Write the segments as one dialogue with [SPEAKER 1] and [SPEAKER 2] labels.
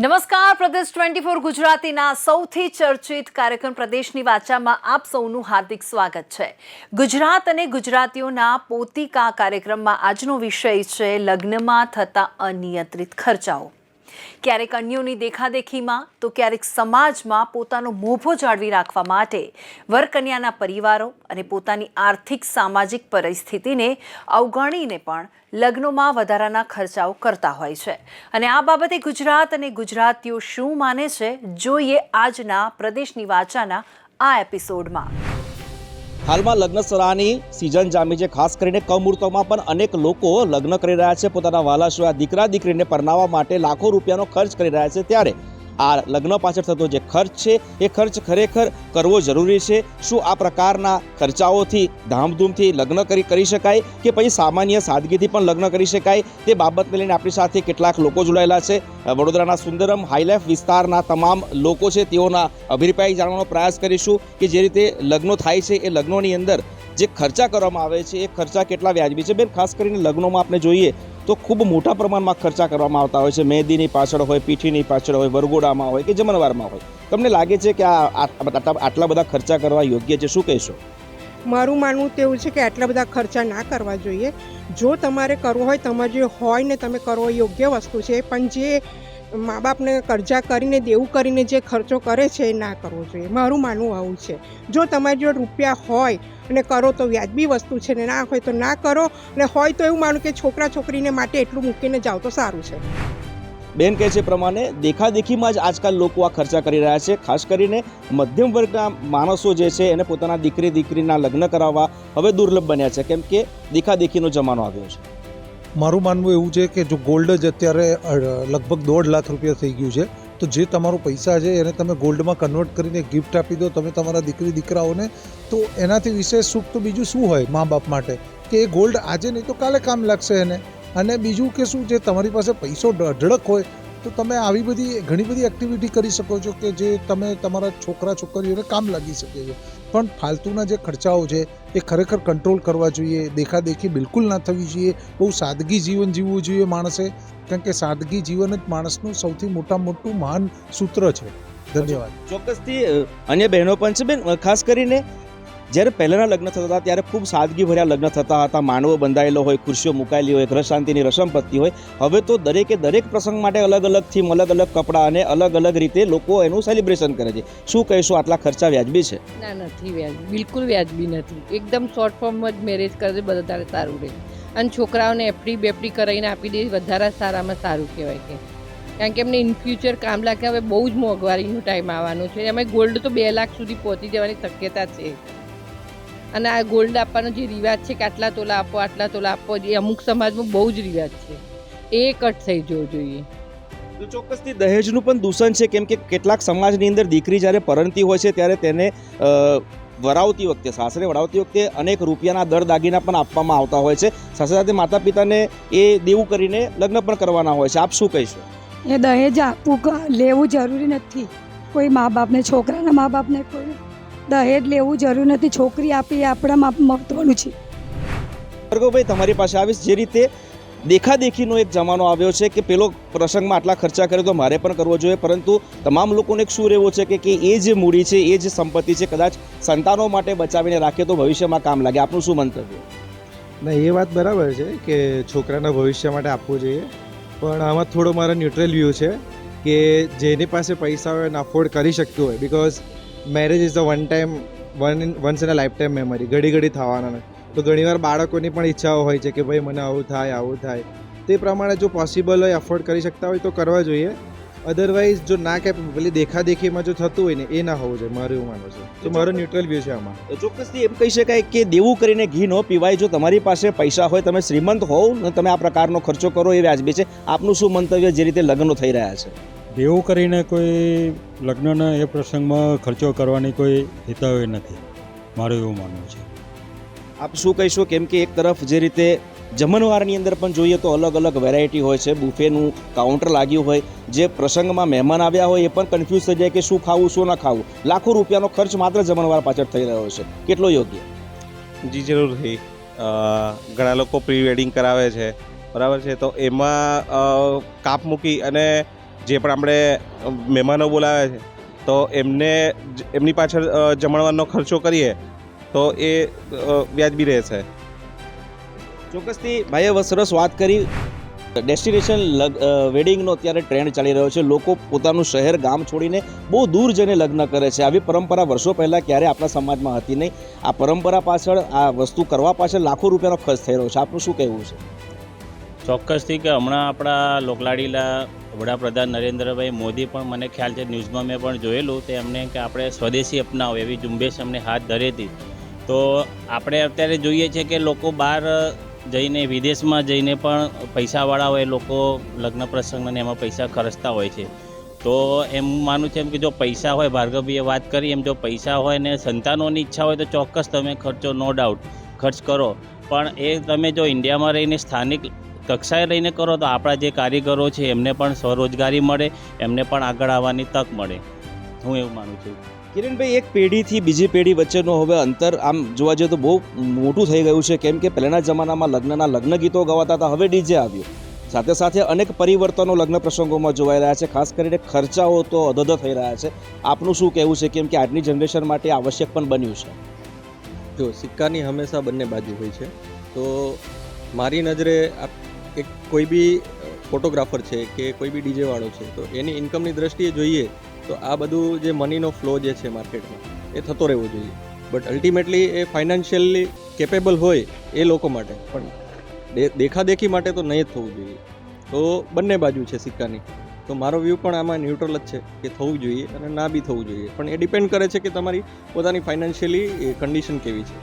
[SPEAKER 1] નમસ્કાર, પ્રદેશ 24 ગુજરાતીના સૌથી ચર્ચિત કાર્યક્રમ પ્રદેશની વાચામાં આપ સૌનું હાર્દિક સ્વાગત છે. ગુજરાત અને ગુજરાતીઓના પોતિકા કાર્યક્રમમાં આજનો વિષય છે લગ્નમાં થતા અનિયંત્રિત ખર્ચાઓ. ક્યારેક અન્યોની દેખાદેખીમાં તો ક્યારેક સમાજમાં પોતાનો મોભો જાળવી રાખવા માટે વરકન્યાના પરિવારો અને પોતાની આર્થિક સામાજિક પરિસ્થિતિને અવગણીને પણ લગ્નોમાં વધારાના ખર્ચાઓ કરતા હોય છે. અને આ બાબતે ગુજરાત અને ગુજરાતીઓ શું માને છે, જોઈએ આજના પ્રદેશની વાચાના આ એપિસોડમાં.
[SPEAKER 2] હાલમાં લગ્ન સરાહની સિઝન જામી છે. ખાસ કરીને કમુહૂર્તોમાં પણ અનેક લોકો લગ્ન કરી રહ્યા છે. પોતાના વાલાશોયા દીકરા દીકરીને પરણાવવા માટે લાખો રૂપિયાનો ખર્ચ કરી રહ્યા છે. ત્યારે આ લગ્ન પાછળ થતો જે ખર્ચ છે એ ખર્ચ ખરેખર કરવો જરૂરી છે? શું આ પ્રકારના ખર્ચાઓથી ધામધૂમથી લગ્ન કરી શકાય કે પછી સામાન્ય સાદગીથી પણ લગ્ન કરી શકાય? તે બાબતને લઈને આપણી સાથે કેટલાક લોકો જોડાયેલા છે. વડોદરાના સુંદરમ હાઈલાઈફ વિસ્તારના તમામ લોકો છે, તેઓના અભિપ્રાય જાણવાનો પ્રયાસ કરીશું કે જે રીતે લગ્નો થાય છે એ લગ્નોની અંદર જે ખર્ચા કરવામાં આવે છે એ ખર્ચા કેટલા વ્યાજબી છે. બેન, ખાસ કરીને લગ્નોમાં આપણે જોઈએ તો ખૂબ મોટા પ્રમાણમાં ખર્ચા કરવામાં આવતા હોય છે. મહેંદીની પાછળ હોય, પીઠીની પાછળ હોય, વરઘોડામાં હોય કે જમણવારમાં હોય. તમને લાગે છે કે આટલા બધા ખર્ચા કરવા યોગ્ય છે? શું કહેશો?
[SPEAKER 3] મારું માનવું તો એવું છે કે આટલા બધા ખર્ચા ના કરવા જોઈએ. જો તમારે કરવો હોય, તમારે જે હોય ને તમે કરો યોગ્ય વસ્તુ છે, પણ જે મા બાપને કરજા કરીને દેવું કરીને જે ખર્ચો કરે છે એ ના કરવો જોઈએ. મારું માનવું આવું છે. જો તમારી જોડે રૂપિયા હોય અને કરો તો વ્યાજબી વસ્તુ છે, ને ના હોય તો ના કરો. અને હોય તો એવું માનું કે છોકરા છોકરીને માટે એટલું મૂકીને જાઓ તો સારું છે.
[SPEAKER 2] બેન કહે છે પ્રમાણે દેખાદેખીમાં જ આજકાલ લોકો આ ખર્ચા કરી રહ્યા છે. ખાસ કરીને મધ્યમ વર્ગના માણસો જે છે એને પોતાના દીકરીના લગ્ન કરાવવા હવે દુર્લભ બન્યા છે, કેમ કે દેખાદેખીનો જમાનો આવ્યો છે.
[SPEAKER 4] મારું માનવું એવું છે કે જો ગોલ્ડ જ અત્યારે લગભગ 1.5 લાખ રૂપિયા થઈ ગયું છે, તો જે તમારો પૈસા છે એને તમે ગોલ્ડમાં કન્વર્ટ કરીને ગિફ્ટ આપી દો તમે તમારા દીકરાઓને, તો એનાથી વિશેષ સુખ તો બીજું શું હોય મા બાપ માટે? કે એ ગોલ્ડ આજે નહીં તો કાલે કામ લાગશે એને. અને બીજું કે શું, જે તમારી પાસે પૈસો અઢળક હોય તો તમે આવી બધી ઘણી બધી એક્ટિવિટી કરી શકો છો કે જે તમે તમારા છોકરા છોકરીઓને કામ લાગી શકે છે. પણ ફાલતુના જે ખર્ચાઓ છે એ ખરેખર કંટ્રોલ કરવા જોઈએ. દેખાદેખી બિલકુલ ના થવી જોઈએ. બહુ સાદગી જીવન જીવવું જોઈએ માણસે, કારણ કે સાદગી જીવન જ માણસનું સૌથી મોટું મહાન સૂત્ર છે. ધન્યવાદ.
[SPEAKER 2] ચોક્કસથી અન્ય બહેનો પણ છે. બેન, ખાસ કરીને જ્યારે પહેલાંના લગ્ન થતા હતા ત્યારે ખૂબ સાદગી ભર્યા લગ્ન થતા હતા. માનવો બંધાયેલો હોય, ખુરશીઓ મુકાયેલી હોય, ગ્રહ શાંતિની રસમ પતતી હોય. હવે તો દરેક પ્રસંગ માટે અલગ અલગ થીમ, અલગ અલગ કપડાં અને અલગ અલગ રીતે લોકો એનું સેલિબ્રેશન કરે છે. શું કહીશું, આટલા ખર્ચા વ્યાજબી છે?
[SPEAKER 5] ના, નથી વ્યાજબી, બિલકુલ વ્યાજબી નથી. એકદમ શોર્ટ ફોર્મમાં જ મેરેજ કરે છે, બધા સારું રહે. અને છોકરાઓને એફડી બેફડી કરાવીને આપી દે, વધારે સારામાં સારું કહેવાય. કે કારણ કે એમને ઇન ફ્યુચર કામ લાગે. હવે બહુ જ મોંઘવારીનો ટાઈમ આવવાનો છે. એમાં ગોલ્ડ તો 2 લાખ સુધી પહોંચી જવાની શક્યતા છે. અને આ ગોલ્ડ આપવાનો જે રિવાજ છે કે આટલા તોલા આપો, એ અમુક સમાજમાં બહુ જ રિવાજ છે, એ કટ થઈ જવો જોઈએ.
[SPEAKER 2] તો ચોક્કસથી દહેજનું પણ દૂષણ છે, કેમ કે કેટલાક સમાજની અંદર દીકરી જ્યારે પરણતી હોય છે ત્યારે તેને વરાવતી વખતે, સાસરે વળાવતી વખતે અનેક રૂપિયાના દાગીના પણ આપવામાં આવતા હોય છે. સાથે સાથે માતા પિતાને એ દેવું કરીને લગ્ન પણ કરવાના હોય છે. આપ શું કહીશું?
[SPEAKER 6] એ દહેજ આપવું લેવું જરૂરી નથી. કોઈ મા બાપને, છોકરાના મા બાપને કોઈ દહેજ લેવું જરૂર નથી. છોકરી આપી એ આપણા મહત્વનું છે.
[SPEAKER 2] ભાઈ, તમારી પાસે આવીશ. જે રીતે દેખાદેખીનો એક જમાનો આવ્યો છે કે પેલો પ્રસંગમાં આટલા ખર્ચા કરે તો મારે પણ કરવો જોઈએ, પરંતુ તમામ લોકોને એક શું રહેવો છે કે એ જે મૂડી છે, એ જે સંપત્તિ છે, કદાચ સંતાનો માટે બચાવીને રાખે તો ભવિષ્યમાં કામ લાગે. આપનું શું મંતવ્ય?
[SPEAKER 7] ના, એ વાત બરાબર છે કે છોકરાના ભવિષ્ય માટે આપવું જોઈએ, પણ આમાં થોડો મારો ન્યુટ્રલ વ્યૂ છે કે જેની પાસે પૈસા હોય એને અફોર્ડ કરી શકતું હોય. Because marriage is the once in a life time memory. ઘડી થવાના નથી. તો ઘણીવાર બાળકોની પણ ઈચ્છાઓ હોય છે કે ભાઈ મને આવું થાય. તે પ્રમાણે જો પોસિબલ હોય, અફોર્ડ કરી શકતા હોય તો કરવા જોઈએ. અધરવાઇઝ જો ના પેલી દેખાદેખીમાં જો થતું હોય ને, એ ના હોવું જોઈએ. મારું એવું માનવું છે. તો મારો ન્યુટ્રલ વ્યૂ છે આમાં.
[SPEAKER 2] ચોક્કસથી એમ કહી શકાય કે દેવું કરીને ઘી ન પીવાય. જો તમારી પાસે પૈસા હોય, તમે શ્રીમંત હોવ ને તમે આ પ્રકારનો ખર્ચો કરો, એ વ્યાજબી છે. આપનું શું મંતવ્ય જે રીતે લગ્નો થઈ રહ્યા છે?
[SPEAKER 8] દેવું કરીને કોઈ લગ્નના એ પ્રસંગમાં ખર્ચો કરવાની કોઈ હિતાવહ નથી, મારું એવું માનવું છે.
[SPEAKER 2] આપ શું કહીશો? કેમ કે એક તરફ જે રીતે જમણવારની અંદર પણ જોઈએ તો અલગ અલગ વેરાયટી હોય છે, બુફેનું કાઉન્ટર લાગ્યું હોય, જે પ્રસંગમાં મહેમાન આવ્યા હોય એ પણ કન્ફ્યુઝ થઈ જાય કે શું ખાવું શું ના ખાવું. લાખો રૂપિયાનો ખર્ચ માત્ર જમણવાર પાછળ થઈ રહ્યો છે. કેટલો યોગ્ય?
[SPEAKER 9] જી જરૂરથી. ઘણા લોકો પ્રી વેડિંગ કરાવે છે, બરાબર છે, તો એમાં કાપ મૂકી અને જે પણ આપણે મહેમાનો બોલાવે છે તો એમની પાછળ જમણવારનો ખર્ચો કરીએ તો એ વ્યાજબી રહેશે.
[SPEAKER 2] ચોક્કસથી ભાઈએ સરસ વાત કરી. ડેસ્ટિનેશન વેડિંગનો અત્યારે ટ્રેન્ડ ચાલી રહ્યો છે. લોકો પોતાનું શહેર ગામ છોડીને બહુ દૂર જઈને લગ્ન કરે છે. આવી પરંપરા વર્ષો પહેલાં ક્યારે આપણા સમાજમાં હતી નહીં. આ પરંપરા પાછળ, આ વસ્તુ કરવા પાછળ લાખો રૂપિયાનો ખર્ચ થઈ રહ્યો છે. આપનું શું કહેવું છે?
[SPEAKER 10] ચોક્કસથી કે હમણાં આપણા લોકલાડીલા વડાપ્રધાન નરેન્દ્રભાઈ મોદી પણ, મને ખ્યાલ છે ન્યૂઝમાં મેં પણ જોયેલું, તે એમને કે આપણે સ્વદેશી અપનાવો એવી ઝુંબેશ એમને હાથ ધરી હતી. તો આપણે અત્યારે જોઈએ છીએ કે લોકો બહાર જઈને, વિદેશમાં જઈને પણ પૈસાવાળા હોય લોકો લગ્ન પ્રસંગને એમાં પૈસા ખર્ચતા હોય છે. તો એમ માનું છે એમ કે જો પૈસા હોય, ભાર્ગવીએ વાત કરી એમ, જો પૈસા હોય ને સંતાનોની ઈચ્છા હોય તો ચોક્કસ તમે ખર્ચો નો ડાઉટ ખર્ચ કરો. પણ એ તમે જો ઇન્ડિયામાં રહીને સ્થાનિક કક્ષાએ રહીને કરો તો આપણા જે કારીગરો છે એમને પણ સ્વરોજગારી મળે, એમને પણ આગળ આવવાની તક મળે. હું એવું માનું છું.
[SPEAKER 2] કિરણભાઈ, એક પેઢીથી બીજી પેઢી વચ્ચેનો હવે અંતર આમ જોવા જઈએ તો બહુ મોટું થઈ ગયું છે. કેમ કે પહેલાંના જમાનામાં લગ્ન ગીતો ગવાતા હતા, હવે ડીજે આવ્યું. સાથે સાથે અનેક પરિવર્તનો લગ્ન પ્રસંગોમાં જોવાઈ રહ્યા છે. ખાસ કરીને ખર્ચાઓ તો અધોધો થઈ રહ્યા છે. આપનું શું કહેવું છે? કેમ કે આજની જનરેશન માટે આવશ્યક પણ બન્યું છે.
[SPEAKER 7] જો સિક્કાની હંમેશા બંને બાજુ હોય છે. તો મારી નજરે એક કોઈ બી ફોટોગ્રાફર છે કે કોઈ બી ડીજેવાળો છે, તો એની ઇન્કમની દ્રષ્ટિએ જોઈએ તો આ બધું જે મનીનો ફ્લો જે છે માર્કેટમાં, એ થતો રહેવો જોઈએ. But ultimately A financially capable હોય એ લોકો માટે, પણ દેખાદેખી માટે તો નહીં જ થવું જોઈએ. તો બંને બાજુ છે સિક્કાની. તો મારો વ્યૂ પણ આમાં ન્યુટ્રલ જ છે કે થવું જોઈએ અને ના બી થવું જોઈએ. પણ એ ડિપેન્ડ કરે છે કે તમારી પોતાની ફાઇનાન્શિયલી કન્ડિશન કેવી છે.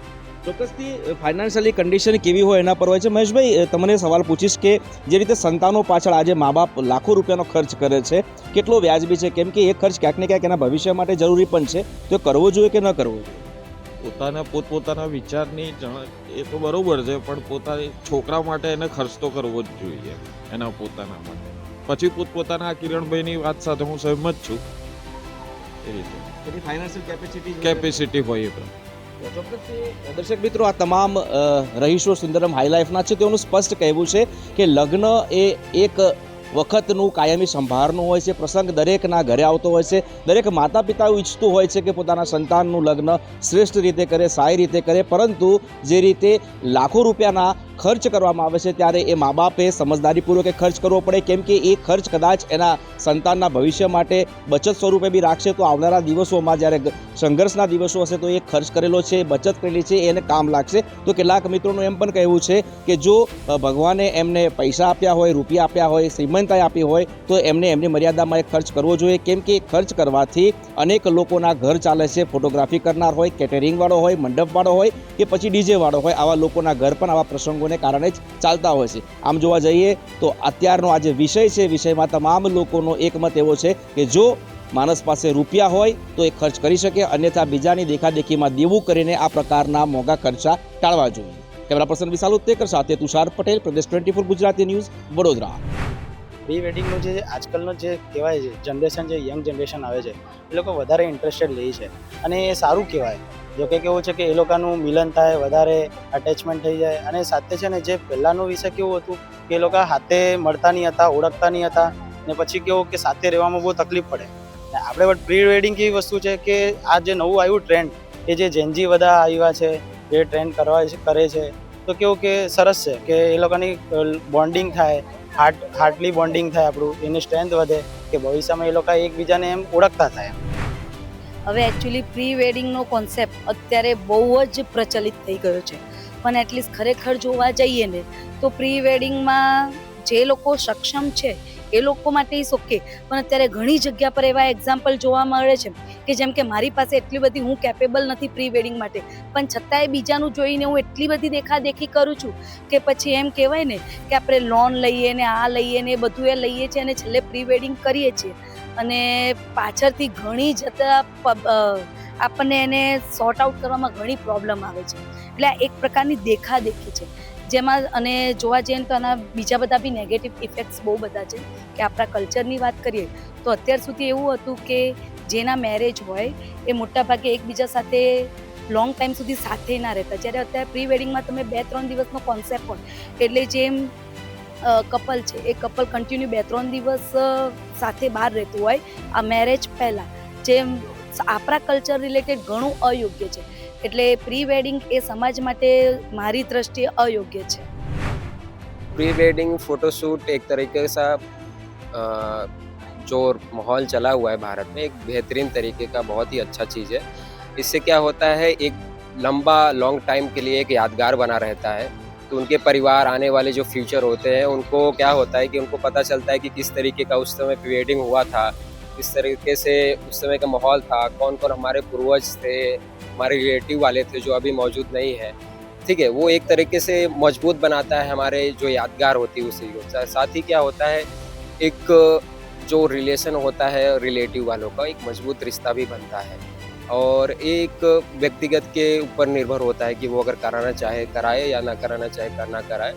[SPEAKER 2] ચોક્કસથી ફાઇનાન્શિયલી કન્ડિશન કેવી હોય એના પર હોય છે. મહેશભાઈ, તમને સવાલ પૂછીશ કે જે રીતે સંતાનો પાછળ આજે મા બાપ લાખો રૂપિયાનો ખર્ચ કરે છે, કેટલો વ્યાજબી છે? કેમ કે એ ખર્ચ ક્યાંક ને ક્યાંક એના ભવિષ્ય માટે જરૂરી પણ છે. તો કરવો જોઈએ કે ન કરવો જોઈએ?
[SPEAKER 11] પોતાના પોતપોતાના વિચારની એ તો બરોબર છે, પણ પોતાની છોકરા માટે એને ખર્ચ તો કરવો જ જોઈએ એના પોતાના માટે. પછી પોતપોતાના કિરણભાઈની વાત સાથે હું સહમત છું. એ રીતે
[SPEAKER 2] ફાઇનાન્શિયલ
[SPEAKER 11] કેપેસિટી હોય એ પણ.
[SPEAKER 2] દર્શક મિત્રો, આ તમામ રહીશો સુંદરમ હાઈલાઈફના છે. તેઓનું સ્પષ્ટ કહેવું છે કે લગ્ન એ એક વખતનું કાયમી સંભારનું હોય છે. પ્રસંગ દરેકના ઘરે આવતો હોય છે. દરેક માતા પિતા ઈચ્છતું હોય છે કે પોતાના સંતાનનું લગ્ન શ્રેષ્ઠ રીતે કરે, સારી રીતે કરે. પરંતુ જે રીતે લાખો રૂપિયાના ખર્ચ કરવામાં આવે છે ત્યારે એ મા બાપે સમજદારીપૂર્વક ખર્ચ કરવો પડે. કેમ કે એ ખર્ચ કદાચ એના સંતાનના ભવિષ્ય માટે બચત સ્વરૂપે બી રાખશે તો આવનારા દિવસોમાં જ્યારે સંઘર્ષના દિવસો હશે તો એ ખર્ચ કરેલો છે, બચત કરેલી છે, એને કામ લાગશે. તો કેટલાક મિત્રોનું એમ પણ કહેવું છે કે જો ભગવાને એમને પૈસા આપ્યા હોય, રૂપિયા આપ્યા હોય, શ્રીમંતાઈ આપી હોય તો એમને એમની મર્યાદામાં એ ખર્ચ કરવો જોઈએ. કેમ કે ખર્ચ કરવાથી અનેક લોકોના ઘર ચાલે છે. ફોટોગ્રાફી કરનાર હોય, કેટરિંગવાળો હોય, મંડપવાળો હોય કે પછી ડીજેવાળો હોય, આવા લોકોના ઘર પણ આવા પ્રસંગોને કારણે જ ચાલતા હોય છે. આમ જોવા જઈએ તો અત્યારનો આ જે વિષય છે, વિષયમાં તમામ લોકોનો એકમત એવો છે કે જો માણસ પાસે રૂપિયા હોય તો એ ખર્ચ કરી શકે, અન્યથા બીજાની દેખાદેખીમાં દેવું કરીને આ પ્રકારના મોંઘા ખર્ચા ટાળવા જોઈએ. કેમેરા પર્સન વિશાલ ઉત્તેકર સાથે તુષાર પટેલ, પ્રદેશ 24 ગુજરાતી ન્યૂઝ, વડોદરા.
[SPEAKER 12] પ્રી વેડિંગનું જે આજકાલનો જે કહેવાય છે જનરેશન, જે યંગ જનરેશન આવે છે એ લોકો વધારે ઇન્ટરેસ્ટેડ લે છે અને એ સારું કહેવાય. જો કે કેવું છે કે એ લોકોનું મિલન થાય, વધારે અટેચમેન્ટ થઈ જાય. અને સાથે છે ને જે પહેલાંનો વિષય કેવું હતું કે એ લોકો હાથે મળતા નહીં હતા, ઓળખતા નહીં હતા, ને પછી કેવું કે સાથે રહેવામાં બહુ તકલીફ પડે. ને આપણે પ્રી વેડિંગ કેવી વસ્તુ છે કે આ જે નવું આવ્યું ટ્રેન્ડ, એ જે જેનજી બધા આવ્યા છે, જે ટ્રેન્ડ કરે છે, તો કેવું કે સરસ છે કે એ લોકોની બોન્ડિંગ થાય, હાર્ટલી બોન્ડિંગ થાય, આપણું એની સ્ટ્રેન્થ વધે કે ભવિષ્યમાં એ લોકો એકબીજાને એમ ઓળખતા થાય.
[SPEAKER 13] હવે એકચ્યુઅલી પ્રી વેડિંગનો કોન્સેપ્ટ અત્યારે બહુ જ પ્રચલિત થઈ ગયો છે. પણ એટલીસ્ટ ખરેખર જોવા જઈએ ને તો પ્રી વેડિંગમાં જે લોકો સક્ષમ છે એ લોકો માટે ઇઝ ઓકે. પણ અત્યારે ઘણી જગ્યા પર એવા એક્ઝામ્પલ જોવા મળે છે કે જેમ કે મારી પાસે એટલી બધી હું કેપેબલ નથી પ્રી વેડિંગ માટે, પણ છતાંય બીજાનું જોઈને હું એટલી બધી દેખાદેખી કરું છું કે પછી એમ કહેવાય ને કે આપણે લોન લઈએ ને આ લઈએ ને એ બધું એ લઈએ છીએ અને છેલ્લે પ્રી વેડિંગ કરીએ છીએ અને પાછળથી ઘણી જતા આપણને એને સોર્ટ આઉટ કરવામાં ઘણી પ્રોબ્લેમ આવે છે. એટલે આ એક પ્રકારની દેખાદેખી છે જેમાં, અને જોવા જઈએ તો આના બીજા બધા બી નેગેટિવ ઇફેક્ટ્સ બહુ બધા છે. કે આપણા કલ્ચરની વાત કરીએ તો અત્યાર સુધી એવું હતું કે જેના મેરેજ હોય એ મોટાભાગે એકબીજા સાથે લોંગ ટાઈમ સુધી સાથે ના રહેતા. જ્યારે અત્યારે પ્રી વેડિંગમાં તમે 2-3 દિવસનો કોન્સેપ્ટ હોય એટલે જેમ કપલ છે એ કપલ કન્ટિન્યુ 2-3 દિવસ સાથે બહાર રહેતું હોય આ મેરેજ પહેલાં, જે આપણા કલ્ચર રિલેટેડ ઘણું અયોગ્ય છે. એટલે પ્રી વેડિંગ એ સમાજ માટે મારી દ્રષ્ટિએ અયોગ્ય છે.
[SPEAKER 14] प्री वेडिंग फ़ोटोशूट एक तरीके से जो माहौल चला हुआ है भारत में, एक बेहतरीन तरीके का बहुत ही अच्छा चीज़ है. इससे क्या होता है, एक लंबा लॉन्ग टाइम के लिए एक यादगार बना रहता है. तो उनके परिवार, आने वाले जो फ्यूचर होते हैं, उनको क्या होता है कि उनको पता चलता है कि किस तरीके का उस समय प्री वेडिंग हुआ था, किस तरीके से उस समय का माहौल था, कौन कौन हमारे पूर्वज थे, हमारे रिलेटिव वाले थे जो अभी मौजूद नहीं है. ठीक है, वो एक तरीके से मजबूत बनाता है हमारे जो यादगार होती है उसी को. साथ ही क्या होता है, एक जो रिलेशन होता है रिलेटिव वालों का, एक मजबूत रिश्ता भी बनता है. और एक व्यक्तिगत के ऊपर निर्भर होता है कि वो अगर कराना चाहे कराए या ना कराना चाहे ना कराए,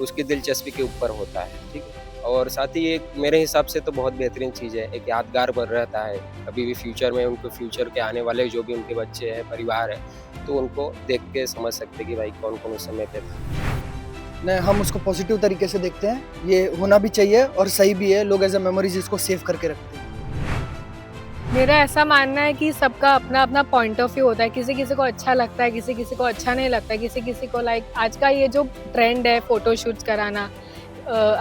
[SPEAKER 14] उसकी दिलचस्पी के ऊपर होता है. ठीक है, और साथ ही एक मेरे हिसाब से तो बहुत बेहतरीन चीज़ है, एक यादगार बन रहता है. कभी भी फ्यूचर में उनको, फ्यूचर के आने वाले जो भी उनके बच्चे हैं, परिवार है, तो उनको देख के समझ सकते कि भाई कौन कौन उस समय पे था.
[SPEAKER 15] नहीं, हम उसको पॉजिटिव तरीके से देखते हैं. ये होना भी चाहिए और सही भी है. लोग एज ए मेमोरीज इसको सेव करके रखते हैं.
[SPEAKER 16] मेरा ऐसा मानना है कि सबका अपना अपना पॉइंट ऑफ व्यू होता है. किसी किसी को अच्छा लगता है, किसी किसी को अच्छा नहीं लगता है, किसी किसी को लाइक आज का ये जो ट्रेंड है फ़ोटो शूट्स कराना,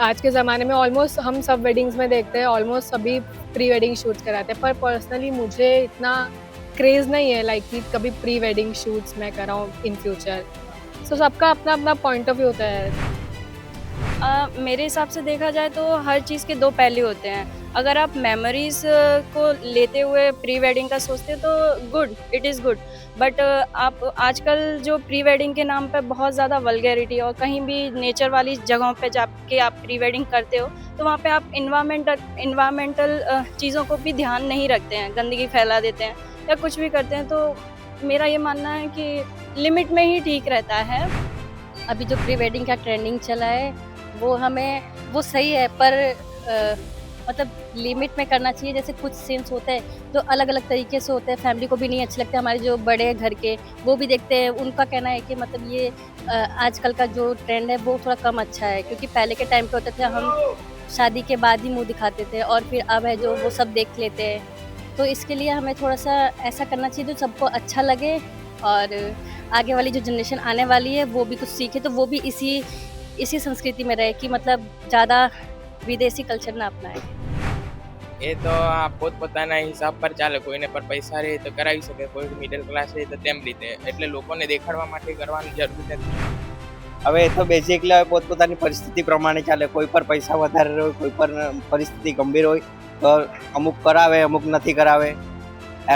[SPEAKER 16] आज के ज़माने में ऑलमोस्ट हम सब वेडिंग्स में देखते हैं, ऑलमोस्ट सभी प्री वेडिंग शूट्स कराते हैं. पर पर्सनली मुझे इतना क्रेज़ नहीं है लाइक कि कभी प्री वेडिंग शूट्स मैं कराऊँ इन फ्यूचर. सो सबका अपना अपना पॉइंट ऑफ व्यू होता है.
[SPEAKER 13] मेरे हिसाब से देखा जाए तो हर चीज़ के दो पहलू होते हैं. अगर आप मेमोरीज को लेते हुए प्री वेडिंग का सोचते हो तो good, it is good. But आप आजकल जो प्री वेडिंग के नाम पे बहुत ज़्यादा वल्गैरिटी, और कहीं भी नेचर वाली जगहों पे जाके आप प्री वेडिंग करते हो तो वहाँ पे आप इन्वायरमेंटल चीज़ों को भी ध्यान नहीं रखते हैं, गंदगी फैला देते हैं या कुछ भी करते हैं. तो मेरा ये मानना है कि लिमिट में ही ठीक रहता है.
[SPEAKER 17] अभी जो प्री वेडिंग का ट्रेंडिंग चला है वो सही है, पर मतलब लिमिट में करना चाहिए. जैसे कुछ सीन्स होते हैं जो अलग अलग तरीके से होते हैं, फैमिली को भी नहीं अच्छे लगते. हमारे जो बड़े घर के वो भी देखते हैं, उनका कहना है कि मतलब ये आजकल का जो ट्रेंड है वो थोड़ा कम अच्छा है. क्योंकि पहले के टाइम पे होते थे हम शादी के बाद ही मुंह दिखाते थे, और फिर अब है जो वो सब देख लेते हैं. तो इसके लिए हमें थोड़ा सा ऐसा करना चाहिए जो सबको अच्छा लगे, और आगे वाली जो जनरेशन आने वाली है वो भी कुछ सीखे, तो वो भी इसी संस्कृति में रहे कि मतलब ज़्यादा વિદેશી કલ્ચર ના અપનાય.
[SPEAKER 18] એ તો આ પોતપોતાના હિસાબ પર ચાલે. કોઈને પર પૈસા રહે તો કરાવી શકે, કોઈ મિડલ ક્લાસ રહે તો તેમ રીતે. એટલે લોકોને દેખાડવા માટે કરવાની જરૂર નથી.
[SPEAKER 12] હવે એ તો બેઝિકલી પોતપોતાની પરિસ્થિતિ પ્રમાણે ચાલે. કોઈ પર પૈસા વધારે હોય, કોઈ પર પરિસ્થિતિ ગંભીર હોય તો અમુક કરાવે, અમુક નથી કરાવે.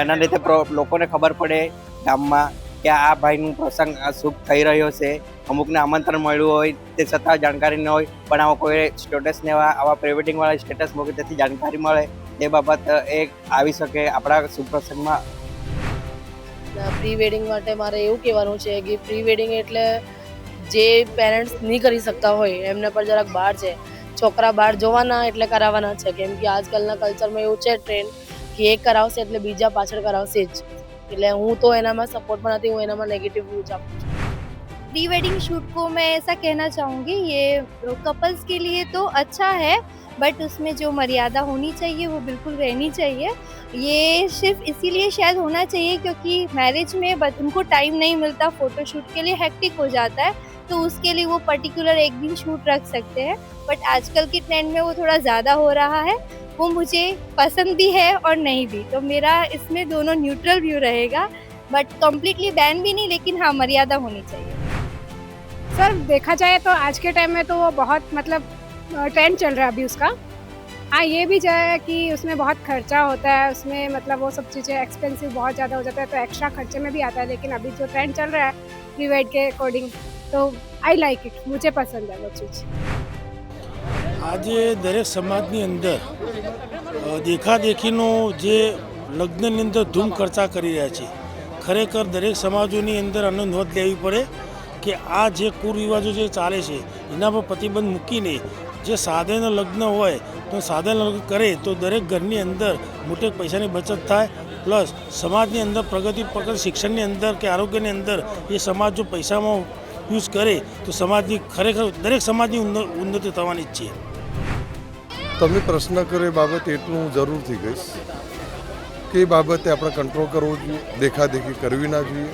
[SPEAKER 12] એના લીધે લોકોને ખબર પડે ગામમાં કે આ ભાઈનું પ્રસંગ આ શુભ થઈ રહ્યો છે. અમુકને આમંત્રણ મળ્યું હોય તે છતાં જાણકારી ન હોય, પણ આવા કોઈ સ્ટેટસને આવા પ્રી વેડિંગવાળા સ્ટેટસ મૂકે તેથી જાણકારી મળે, તે બાબત એ આવી શકે આપણા શુભ પ્રસંગમાં.
[SPEAKER 19] પ્રી વેડિંગ માટે મારે એવું કહેવાનું છે કે પ્રી વેડિંગ એટલે જે પેરેન્ટ્સ નહીં કરી શકતા હોય એમને પર જરાક બહાર છે. છોકરા બહાર જોવાના એટલે કરાવવાના છે, કેમ કે આજકાલના કલ્ચરમાં એવું છે ટ્રેન્ડ કે એક કરાવશે એટલે બીજા પાછળ કરાવશે જ. એટલે હું તો એનામાં સपोर्टમાં નથી, હું એનામાં નેગેટિવ વ્યૂઝ આપું છું.
[SPEAKER 20] प्री वेडिंग शूट को मैं ऐसा कहना चाहूँगी, ये कपल्स के लिए तो अच्छा है, बट उसमें जो मर्यादा होनी चाहिए वो बिल्कुल रहनी चाहिए. ये सिर्फ इसीलिए शायद होना चाहिए क्योंकि मैरिज में उनको टाइम नहीं मिलता, फ़ोटो शूट के लिए हेक्टिक हो जाता है, तो उसके लिए वो पर्टिकुलर एक दिन शूट रख सकते हैं. बट आजकल के ट्रेंड में वो थोड़ा ज़्यादा हो रहा है, वो मुझे पसंद भी है और नहीं भी. तो मेरा इसमें दोनों न्यूट्रल व्यू रहेगा, बट कम्प्लीटली बैन भी नहीं, लेकिन हाँ मर्यादा होनी चाहिए.
[SPEAKER 16] सर देखा जाए तो आज के टाइम में तो वो बहुत मतलब ट्रेंड चल रहा है अभी उसका. हाँ ये भी जो है कि उसमें बहुत खर्चा होता है, उसमें मतलब वो सब चीज़ें एक्सपेंसिव बहुत ज़्यादा हो जाता है, तो एक्स्ट्रा खर्चे में भी आता है. लेकिन अभी जो ट्रेंड चल रहा है प्री वेड के अकॉर्डिंग, तो आई लाइक इट, मुझे पसंद है वो चीज़.
[SPEAKER 21] આજે દરેક સમાજની અંદર દેખાદેખીનો જે લગ્નની અંદર ધૂમ ખર્ચા કરી રહ્યા છે. ખરેખર દરેક સમાજોની અંદર આનો નોંધ લેવી પડે કે આ જે કુરિવાજો જે ચાલે છે એના પર પ્રતિબંધ મૂકીને જે સાધારણ લગ્ન હોય તો સાધારણ લગ્ન કરે તો દરેક ઘરની અંદર મોટી પૈસાની બચત થાય, પ્લસ સમાજની અંદર પ્રગતિ શિક્ષણની અંદર કે આરોગ્યની અંદર એ સમાજ જો પૈસામાં યુઝ કરે તો સમાજની ખરેખર દરેક સમાજની ઉન્નતિ થવાની જ છે.
[SPEAKER 1] તમે પ્રશ્ન કર્યો એ બાબતે એટલું હું જરૂરથી કહીશ કે એ બાબતે આપણે કંટ્રોલ કરવો જોઈએ, દેખાદેખી કરવી ના જોઈએ,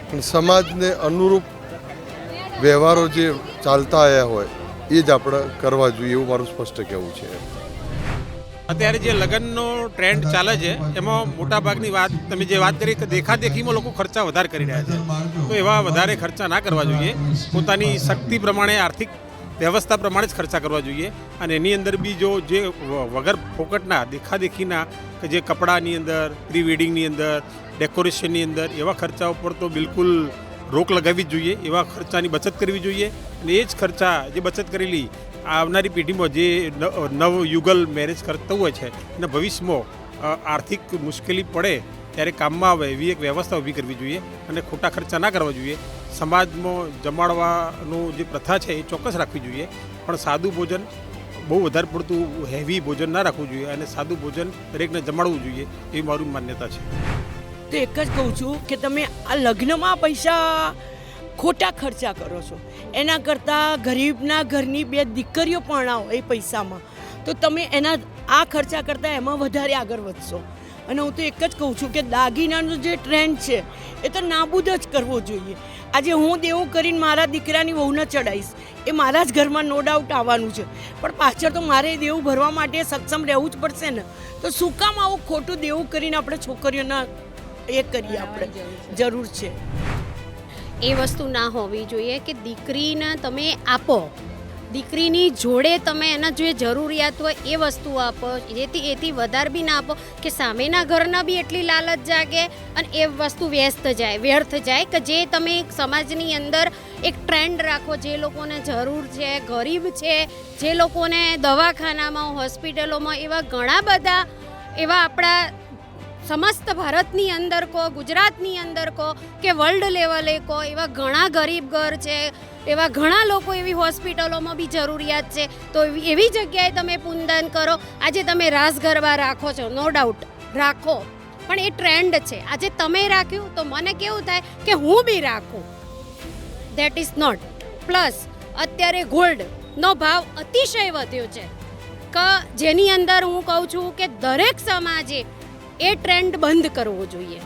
[SPEAKER 1] પણ સમાજને અનુરૂપ વ્યવહારો જે ચાલતા આવ્યા હોય એ જ આપણે કરવા જોઈએ એવું મારું સ્પષ્ટ કહેવું છે.
[SPEAKER 22] અત્યારે જે લગ્નનો ટ્રેન્ડ ચાલે છે એમાં મોટાભાગની વાત તમે જે વાત કરી કે દેખાદેખીમાં લોકો ખર્ચા વધારે કરી રહ્યા છે, તો એવા વધારે ખર્ચા ના કરવા જોઈએ. પોતાની શક્તિ પ્રમાણે, આર્થિક વ્યવસ્થા પ્રમાણે જ ખર્ચા કરવા જોઈએ. અને એની અંદર બી જે વગર ફોકટના દેખાદેખીના કે જે કપડાની અંદર, પ્રી વેડિંગની અંદર, ડેકોરેશનની અંદર એવા ખર્ચા ઉપર તો બિલકુલ રોક લગાવવી જ જોઈએ. એવા ખર્ચાની બચત કરવી જોઈએ અને એ જ ખર્ચા જે બચત કરેલી આવનારી પેઢીમાં જે નવયુગલ મેરેજ કરતા હોય છે અને ભવિષ્યમાં આર્થિક મુશ્કેલી પડે ત્યારે કામમાં આવે એવી એક વ્યવસ્થા ઊભી કરવી જોઈએ અને ખોટા ખર્ચા ના કરવા જોઈએ. સમાજમાં જમાડવાનું જે પ્રથા છે એ ચોક્કસ રાખવી જોઈએ, પણ સાદું ભોજન, બહુ વધારે પડતું હેવી ભોજન ના રાખવું જોઈએ અને સાદું ભોજન દરેકને જમાડવું જોઈએ એવી મારી માન્યતા છે.
[SPEAKER 23] તો એક જ કહું છું કે તમે આ લગ્નમાં પૈસા ખોટા ખર્ચા કરો છો, એના કરતાં ગરીબના ઘરની 2 દીકરીઓ પરણાવો એ પૈસામાં, તો તમે એના આ ખર્ચા કરતાં એમાં વધારે આગળ વધશો. અને હું તો એક જ કહું છું કે દાગીનાનો જે ટ્રેન્ડ છે એ તો નાબૂદ જ કરવો જોઈએ. આજે હું દેવું કરીને મારા દીકરાની વહુને ચડાવીશ, એ મારા જ ઘરમાં નો ડાઉટ આવવાનું છે, પણ પાછળ તો મારે દેવું ભરવા માટે સક્ષમ રહેવું જ પડશે ને. તો શું કામ આવું ખોટું દેવું કરીને આપણે છોકરીઓના એ કરીએ? આપણે જરૂર છે
[SPEAKER 24] એ વસ્તુ ના હોવી જોઈએ કે દીકરીને તમે આપો, દીકરીની જોડે તમે એના જે જરૂરિયાત હોય એ વસ્તુ આપો, એથી વધારે બી ના આપો કે સામેના ઘરના બી એટલી લાલચ જાગે અને એ વસ્તુ વ્યર્થ જાય કે જે તમે સમાજની અંદર એક ટ્રેન્ડ રાખો. જે લોકોને જરૂર છે, ગરીબ છે, જે લોકોને દવાખાનામાં, હોસ્પિટલોમાં, એવા ઘણા બધા એવા આપણા સમસ્ત ભારતની અંદર કહો, ગુજરાતની અંદર કહો કે વર્લ્ડ લેવલે કહો, એવા ઘણા ગરીબ ઘર છે, એવા ઘણા લોકો એવી હોસ્પિટલોમાં બી જરૂરિયાત છે. તો એવી જગ્યાએ તમે પુનદાન કરો. આજે તમે રાસ ગરબા રાખો છો, નો ડાઉટ રાખો, પણ એ ટ્રેન્ડ છે. આજે તમે રાખ્યું તો મને કેવું થાય કે હું બી રાખું. That is not. પ્લસ અત્યારે ગોલ્ડનો ભાવ અતિશય વધ્યો છે કે જેની અંદર હું કહું છું કે દરેક સમાજે એ ટ્રેન્ડ બંધ કરવો જોઈએ.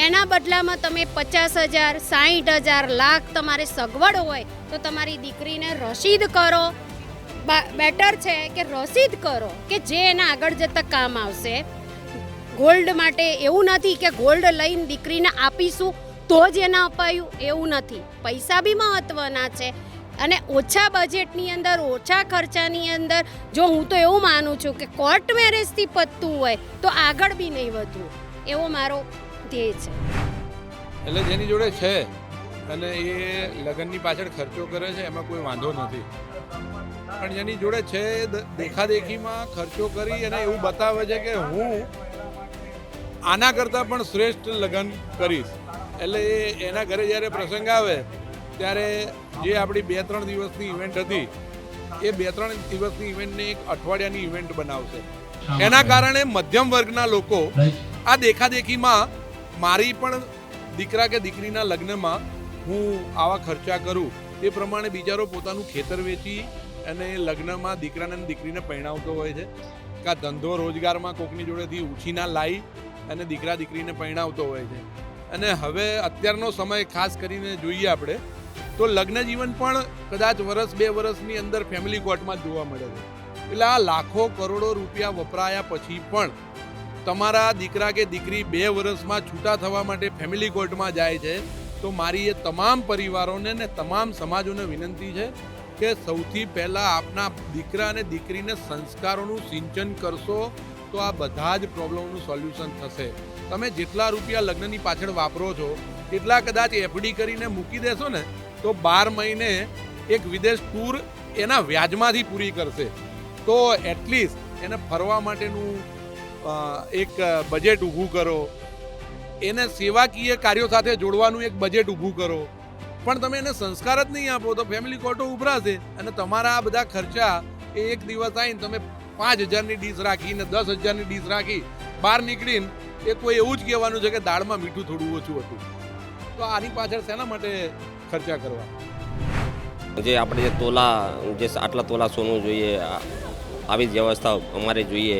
[SPEAKER 24] એના બદલામાં તમે 50,000, 60,000, લાખ તમારે સગવડ હોય તો તમારી દીકરીને રસીદ કરો. બેટર છે કે રસીદ કરો કે જે એના આગળ જતાં કામ આવશે. ગોલ્ડ માટે એવું નથી કે ગોલ્ડ લઈને દીકરીને આપીશું તો જ એને અપાયું, એવું નથી. પૈસા બી મહત્ત્વના છે અને ઓછા બજેટની અંદર, ઓછા ખર્ચાની અંદર જો હું તો એવું માનું છું કે કોર્ટ મેરેજથી પતતું હોય તો આગળ બી નહીં વધવું, એવો મારો ધ્યેય છે.
[SPEAKER 25] એટલે જેની જોડે છે અને એ લગ્નની પાછળ ખર્ચો કરે છે એમાં કોઈ વાંધો નથી, પણ જેની જોડે છે દેખાદેખીમાં ખર્ચો કરી અને એવું બતાવે છે કે હું આના કરતાં પણ શ્રેષ્ઠ લગ્ન કરીશ, એટલે એના ઘરે જ્યારે પ્રસંગ આવે ત્યારે જે આપણી 2-3 દિવસની ઇવેન્ટ હતી એ 2-3 દિવસની ઇવેન્ટને એક અઠવાડિયાની ઇવેન્ટ બનાવશે. એના કારણે મધ્યમ વર્ગના લોકો આ દેખાદેખીમાં મારી પણ દીકરા કે દીકરીના લગ્નમાં હું આવા ખર્ચા કરું એ પ્રમાણે બિચારો પોતાનું ખેતર વેચી અને લગ્નમાં દીકરાને અને દીકરીને પરણાવતો હોય છે, કાં ધંધો રોજગારમાં કોકની જોડેથી ઉછીના લાવી અને દીકરા દીકરીને પરણાવતો હોય છે. અને હવે અત્યારનો સમય ખાસ કરીને જોઈએ આપણે તો લગ્ન જીવન પણ કદાચ 1-2 વર્ષની અંદર ફેમિલી કોર્ટમાં જ જોવા મળે છે. એટલે આ લાખો કરોડો રૂપિયા વપરાયા પછી પણ તમારા દીકરા કે દીકરી 2 વર્ષમાં છૂટા થવા માટે ફેમિલી કોર્ટમાં જાય છે, તો મારી એ તમામ પરિવારોને ને તમામ સમાજોને વિનંતી છે કે સૌથી પહેલાં આપના દીકરા અને દીકરીને સંસ્કારોનું સિંચન કરશો તો આ બધા જ પ્રોબ્લેમનું સોલ્યુશન થશે. તમે જેટલા રૂપિયા લગ્નની પાછળ વાપરો છો એટલા કદાચ એફડી કરીને મૂકી દેશો ને તો 12 મહિને એક વિદેશ ટૂર એના વ્યાજમાંથી પૂરી કરશે. તો એટલીસ્ટ એને ફરવા માટેનું એક બજેટ ઊભું કરો, એને સેવાકીય કાર્યો સાથે જોડવાનું એક બજેટ ઊભું કરો. પણ તમે એને સંસ્કાર જ નહીં આપો તો ફેમિલી કોર્ટો ઉભરાશે અને તમારા આ બધા ખર્ચા એ એક દિવસ આવીને તમે 5,000ની ડીશ રાખીને 10,000ની ડીશ રાખી બહાર નીકળીને એ કોઈ એવું જ કહેવાનું છે કે દાળમાં મીઠું થોડું ઓછું હતું. તો આની પાછળ શેના માટે ખર્ચા કરવા?
[SPEAKER 14] જે આપણે જે તોલા જે આટલા તોલા સોનું જોઈએ આવી જ વ્યવસ્થા અમારે જોઈએ.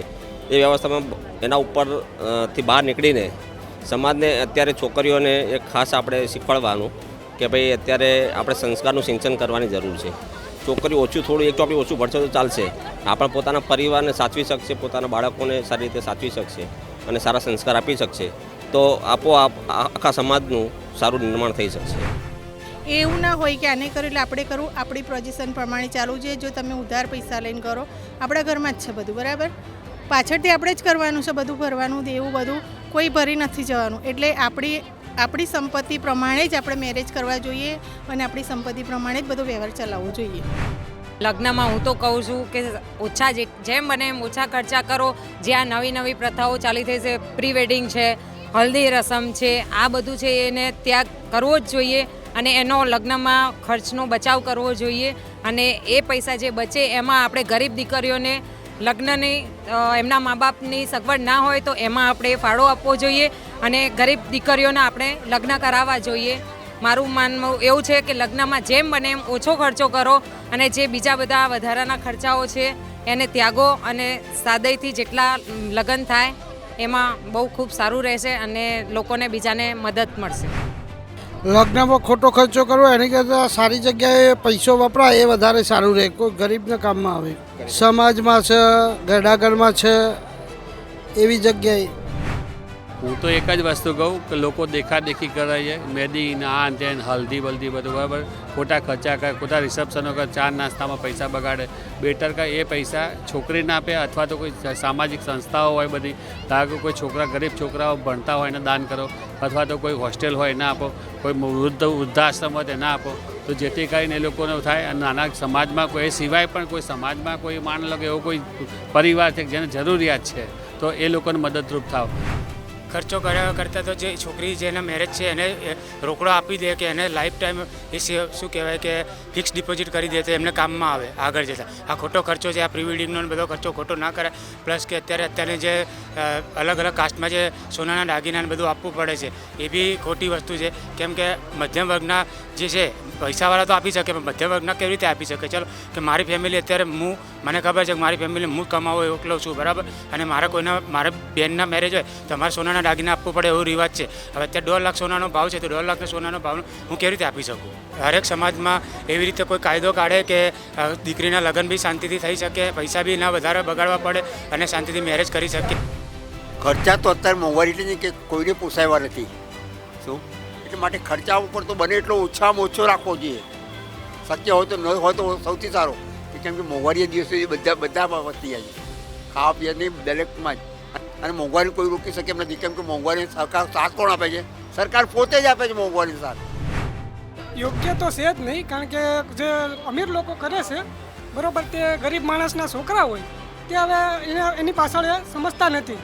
[SPEAKER 14] એ વ્યવસ્થામાં એના ઉપરથી બહાર નીકળીને સમાજને અત્યારે છોકરીઓને એક ખાસ આપણે શીખવાડવાનું કે ભાઈ અત્યારે આપણે સંસ્કારનું સિંચન કરવાની જરૂર છે. છોકરીઓ થોડું એક ચોપડી ઓછું ભણશે તો ચાલશે, આપણે પોતાના પરિવારને સાચવી શકશે, પોતાના બાળકોને સારી રીતે સાચવી શકશે અને સારા સંસ્કાર આપી શકશે તો આપોઆપ આખા સમાજનું સારું નિર્માણ થઈ શકશે.
[SPEAKER 3] એવું ના હોય કે આને કર્યું એટલે આપણે કરવું, આપણી પોઝિશન પ્રમાણે ચાલવું જોઈએ. જો તમે ઉધાર પૈસા લઈને કરો, આપણા ઘરમાં જ છે બધું, બરાબર, પાછળથી આપણે જ કરવાનું છે બધું, ભરવાનું એવું બધું કોઈ ભરી નથી જવાનું. એટલે આપણી સંપત્તિ પ્રમાણે જ આપણે મેરેજ કરવા જોઈએ અને આપણી સંપત્તિ પ્રમાણે જ બધો વ્યવહાર ચલાવવો જોઈએ.
[SPEAKER 4] લગ્નમાં હું તો કહું છું કે ઓછા જેમ બને એમ ઓછા ખર્ચા કરો. જ્યાં નવી પ્રથાઓ ચાલી થઈ છે, પ્રી વેડિંગ છે, હલ્દી રસમ છે, આ બધું છે એને ત્યાગ કરવો જ જોઈએ અને એનો લગ્નમાં ખર્ચનો બચાવ કરવો જોઈએ. અને એ પૈસા જે બચે એમાં આપણે ગરીબ દીકરીઓને લગ્નની એમના મા બાપની સગવડ ના હોય તો એમાં આપણે ફાળો આપવો જોઈએ અને ગરીબ દીકરીઓને આપણે લગ્ન કરાવવા જોઈએ. મારું માનવું એવું છે કે લગ્નમાં જેમ બને એમ ઓછો ખર્ચો કરો અને જે બીજા બધા વધારાના ખર્ચાઓ છે એને ત્યાગો અને સાદાઈથી જેટલા લગ્ન થાય એમાં બહુ ખૂબ સારું રહેશે અને લોકોને બીજાને મદદ મળશે.
[SPEAKER 5] લગ્નમાં ખોટો ખર્ચો કરવો એની કરતાં સારી જગ્યાએ પૈસો વપરાય એ વધારે સારું રહે, કોઈ ગરીબના કામમાં આવે. સમાજમાં છે, ગરડાગરમાં છે, એવી જગ્યાએ.
[SPEAKER 6] હું તો એક જ વસ્તુ કહું કે લોકો દેખાદેખી કરે છે, મહેંદી આ તે હલ્દી બલ્દી બધું બરાબર, ખોટા ખર્ચા કરે, ખોટા રિસેપ્શનો કરે, ચા નાસ્તામાં પૈસા બગાડે. બેટર કે એ પૈસા છોકરીને આપે અથવા તો કોઈ સામાજિક સંસ્થાઓ હોય બધી, ધારો કે કોઈ છોકરા ગરીબ છોકરાઓ ભણતા હોય એને દાન કરો અથવા તો કોઈ હોસ્ટેલ હોય એને આપો, કોઈ વૃદ્ધાશ્રમ હોય એને આપો, તો જેથી કરીને એ લોકોને થાય. અને નાના સમાજમાં કોઈ સિવાય પણ કોઈ સમાજમાં કોઈ માન લો કે એવો કોઈ પરિવાર છે જેને જરૂરિયાત છે તો એ લોકોને મદદરૂપ થાવ.
[SPEAKER 8] ખર્ચો કર્યા કરતાં તો જે છોકરી જેના મેરેજ છે એને રોકડો આપી દે કે એને લાઈફ ટાઈમ એ શું કહેવાય કે ફિક્સ ડિપોઝિટ કરી દે તો એમને કામમાં આવે આગળ જતાં. આ ખોટો ખર્ચો છે, આ પ્રી વેડિંગનો બધો ખર્ચો ખોટો ના કરાય. પ્લસ કે અત્યારે જે અલગ અલગ કાસ્ટમાં જે સોનાના દાગીનાને બધું આપવું પડે છે એ બી ખોટી વસ્તુ છે. કેમ કે મધ્યમ વર્ગના જે છે પૈસાવાળા તો આપી શકે પણ મધ્યમ વર્ગના કેવી રીતે આપી શકે? ચાલો કે મારી ફેમિલી અત્યારે મને ખબર છે કે મારી ફેમિલી હું કમાવો એકલો છું, બરાબર, અને મારા બેનના મેરેજ હોય તો અમારે સોનાના દાગીના આપવું પડે એવો રિવાજ છે. હવે અત્યારે 1.5 લાખ સોનાનો ભાવ છે તો 1.5 લાખનો સોનાનો ભાવ હું કેવી રીતે આપી શકું? હરેક સમાજમાં એવી રીતે કોઈ કાયદો કાઢે કે દીકરીના લગ્ન બી શાંતિથી થઈ શકે, પૈસા બી ના વધારે બગાડવા પડે અને શાંતિથી મેરેજ કરી શકે.
[SPEAKER 26] ખર્ચા તો અત્યારે મોંઘવારી છે કે કોઈને પોસાયવા નથી. શું એટલે માટે ખર્ચા ઉપર તો બને એટલો ઓછામાં ઓછો રાખવો જોઈએ. શક્ય હોય તો ન હોય તો સૌથી સારો, કેમ કે મોંઘવારી દિવસે બધા વધતી જાય છે, ખાવા પીવાની દરેકમાં જ. અને મોંઘવારી કોઈ રોકી શકે એમ નથી, કેમ કે મોંઘવારી સરકાર સાથ કોણ આપે છે? સરકાર પોતે જ આપે છે મોંઘવારી સાથ.
[SPEAKER 27] યોગ્ય તો છે જ નહીં, કારણ કે જે અમીર લોકો કરે છે બરાબર, તે ગરીબ માણસના છોકરા હોય તે હવે એની પાછળ સમજતા નથી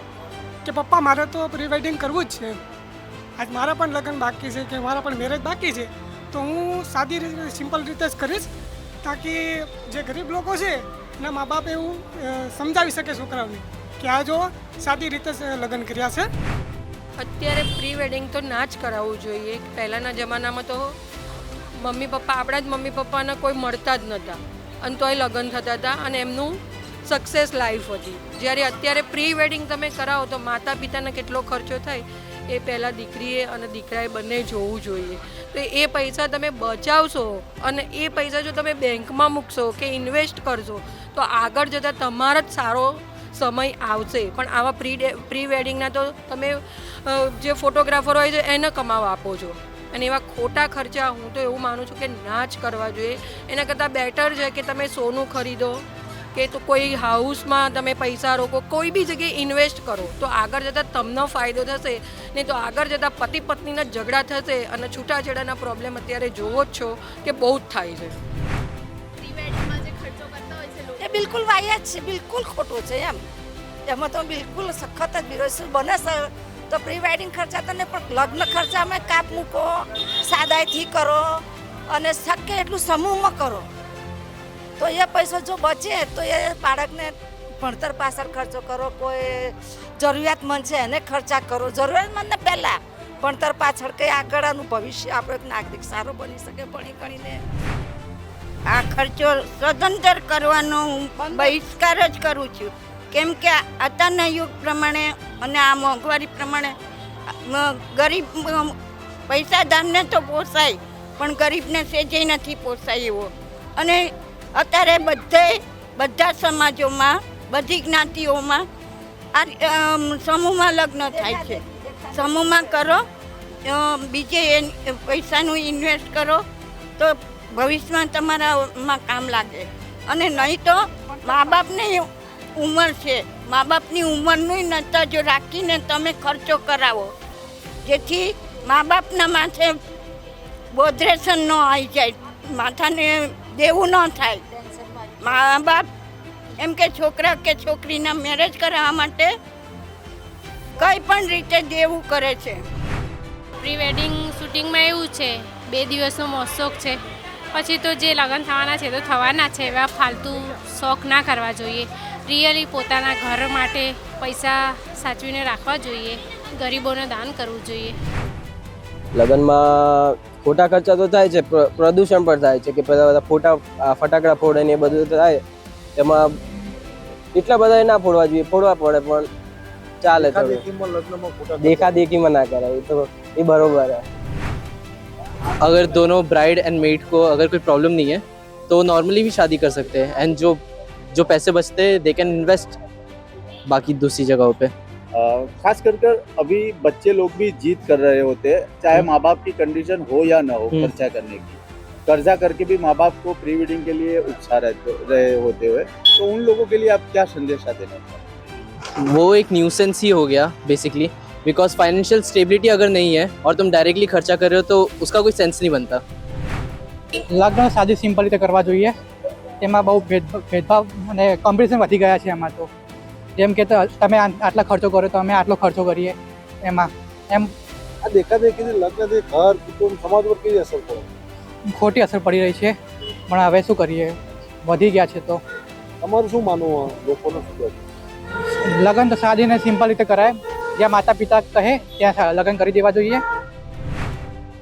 [SPEAKER 27] કે પપ્પા મારે તો પ્રી વેડિંગ કરવું જ છે. આજ મારા પણ લગ્ન બાકી છે કે મારા પણ મેરેજ બાકી છે તો હું સાદી રીતે સિમ્પલ રીતે જ કરીશ, તાકી જે ગરીબ લોકો છે એના મા બાપ એવું સમજાવી શકે છોકરાઓને કે આ જો સાદી રીતે લગ્ન કર્યા છે.
[SPEAKER 28] અત્યારે પ્રી વેડિંગ તો ના જ કરાવવું જોઈએ. પહેલાંના જમાનામાં તો આપણા જ મમ્મી પપ્પાને કોઈ મળતા જ નહોતા અને તોય લગ્ન થતા હતા અને એમનું સક્સેસ લાઈફ હતી. જ્યારે અત્યારે પ્રી વેડિંગ તમે કરાવો તો માતા પિતાને કેટલો ખર્ચો થાય એ પહેલાં દીકરીએ અને દીકરાએ બંને જોવું જોઈએ. તો એ પૈસા તમે બચાવશો અને એ પૈસા જો તમે બેંકમાં મૂકશો કે ઇન્વેસ્ટ કરશો તો આગળ જતાં તમારો જ સારો સમય આવશે. પણ આવા પ્રી વેડિંગના તો તમે જે ફોટોગ્રાફર હોય છે એને કમાવા આપો છો અને એવા ખોટા ખર્ચા હું તો એવું માનું છું કે ના જ કરવા જોઈએ. એના કરતાં બેટર છે કે તમે સોનું ખરીદો કે તો કોઈ હાઉસમાં તમે પૈસા રોકો, કોઈ બી જગ્યાએ ઇન્વેસ્ટ કરો તો આગળ જતાં તમને ફાયદો થશે. નહીં તો આગળ જતાં પતિ પત્નીના ઝઘડા થશે અને છૂટાછેડાના પ્રોબ્લેમ અત્યારે જોવો જ છો કે બહુ જ થાય છે.
[SPEAKER 29] એ બિલકુલ વાહિયાત છે, બિલકુલ ખોટું છે. એમાં તો બિલકુલ સખત જ વિરોધ બને તો પ્રી વેડિંગ ખર્ચા તો નહીં પણ લગ્ન ખર્ચામાં કાપ મૂકો, સાદાઈથી કરો અને શક્ય એટલું સમૂહમાં કરો તો એ પૈસો જો બચે તો એ બાળકને ભણતર પાછળ ખર્ચો કરો, કોઈ જરૂરિયાતમંદ છે એને ખર્ચા કરો, જરૂરિયાતમંદને પહેલાં ભણતર પાછળ કંઈ આગળનું ભવિષ્ય આપણો એક નાગરિક સારો બની શકે ભણી ગણીને.
[SPEAKER 2] આ ખર્ચો સદંતર કરવાનો હું બહિષ્કાર જ કરું છું, કેમ કે અત્યારના યુગ પ્રમાણે અને આ મોંઘવારી પ્રમાણે ગરીબ પૈસાદારને તો પોસાય પણ ગરીબને સેજે નથી પોસાય એવો. અને અત્યારે બધા સમાજોમાં બધી જ્ઞાતિઓમાં આ સમૂહમાં લગ્ન થાય છે. સમૂહમાં કરો, બીજે પૈસાનું ઇન્વેસ્ટ કરો તો ભવિષ્યમાં તમારામાં કામ લાગે. અને નહીં તો મા બાપની ઉંમર છે, મા બાપની ઉંમરનું નતર જો રાખીને તમે ખર્ચો કરાવો જેથી મા બાપના માથે બોધરેશન ન આવી જાય, માથાને દેવું ન થાય. મા બાપ એમ કે છોકરા કે છોકરીના મેરેજ કરાવવા માટે કંઈ પણ રીતે દેવું કરે છે.
[SPEAKER 7] પ્રી વેડિંગ શૂટિંગમાં એવું છે 2 દિવસનો મોજશોખ છે, પછી તો જે લગ્ન થવાના છે તો થવાના છે. એવા ફાલતુ શોખ ના કરવા જોઈએ. રિયલી પોતાના ઘર માટે પૈસા સાચવીને રાખવા જોઈએ, ગરીબોને દાન કરવું જોઈએ.
[SPEAKER 9] લગ્નમાં ખોટા ખર્ચા તો થાય છે, પ્રદૂષણ પણ થાય છે કે બધા ફટાકડા ફોડે ને એ બધું થાય. એમાં એટલા બધા ના ફોડવા જોઈએ, ફોડવા પડે પણ ચાલે. દેખાદેખીમાં ના કરાય, તો એ બરોબર है.
[SPEAKER 10] अगर दोनों ब्राइड एंड मेड को अगर कोई प्रॉब्लम नहीं है तो नॉर्मली भी शादी कर सकते हैं एंड जो पैसे बचते हैं दे कैन इन्वेस्ट बाकी दूसरी जगहों पे.
[SPEAKER 11] खास कर अभी बच्चे लोग भी जीत कर रहे होते हैं, चाहे माँ बाप की कंडीशन हो या ना हो खर्चा करने की. कर्जा करके भी माँ बाप को प्री वेडिंग के लिए उकसा रहे होते हुए, तो उन लोगों के लिए आप क्या संदेशा देना चाहते?
[SPEAKER 10] वो एक न्यूसेंस ही हो गया बेसिकली, बिकॉज फाइनेंशियल स्टेबिलिटी अगर नहीं है और तुम डायरेक्टली खर्चा कर रहे हो तो उसका कोई सेंस नहीं बनता.
[SPEAKER 13] લગ્ન સાદી સિમ્પલ રીતે કરવા જોઈએ. એમાં બહુ ભેદભાવ અને કોમ્પિટિશન વધી ગયા છે એમાં. તો જેમ કે તમે આટલા ખર્ચો કરો તો અમે આટલો ખર્ચો કરીએ એમાં એમ
[SPEAKER 11] આ દેખાદેખીથી લગ્નથી ઘર કુટુંબ સમાજ પર કેવી અસર પડે?
[SPEAKER 13] ખોટી અસર પડી રહી છે, પણ હવે શું કરીએ, વધી ગયા છે. તો
[SPEAKER 11] તમારું શું માનવું, લોકોનું શું કહેવું?
[SPEAKER 13] લગ્ન તો સાદી અને સિમ્પલ રીતે કરાય. જ્યાં માતા પિતા કહે ત્યાં લગ્ન કરી દેવા જોઈએ.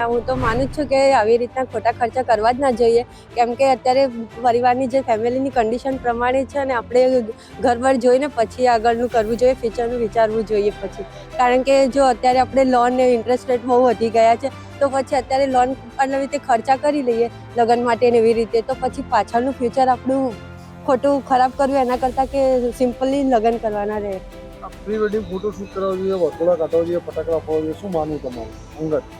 [SPEAKER 15] હું તો માનું છું કે આવી રીતના ખોટા ખર્ચા કરવા જ ના જોઈએ, કેમ કે અત્યારે પરિવારની જે ફેમિલીની કન્ડિશન પ્રમાણે છે અને આપણે ઘર-બર જોઈને પછી આગળનું કરવું જોઈએ, ફ્યુચરનું વિચારવું જોઈએ પછી. કારણ કે જો અત્યારે આપણે લોન ને ઇન્ટરેસ્ટ રેટ બહુ વધી ગયા છે તો પછી અત્યારે લોન આવી રીતે ખર્ચા કરી લઈએ લગ્ન માટે ને એવી રીતે, તો પછી પાછળનું ફ્યુચર આપણું ખોટું ખરાબ કરવું એના કરતાં કે સિમ્પલી લગ્ન કરવાના રહે.
[SPEAKER 11] પ્રી વેડિંગ ફોટોશૂટ કરાવવું જોઈએ, વટોળા કાઢવા જોઈએ, ફટાકડા ફોડવા જોઈએ, શું માનવું તમારું અંગત?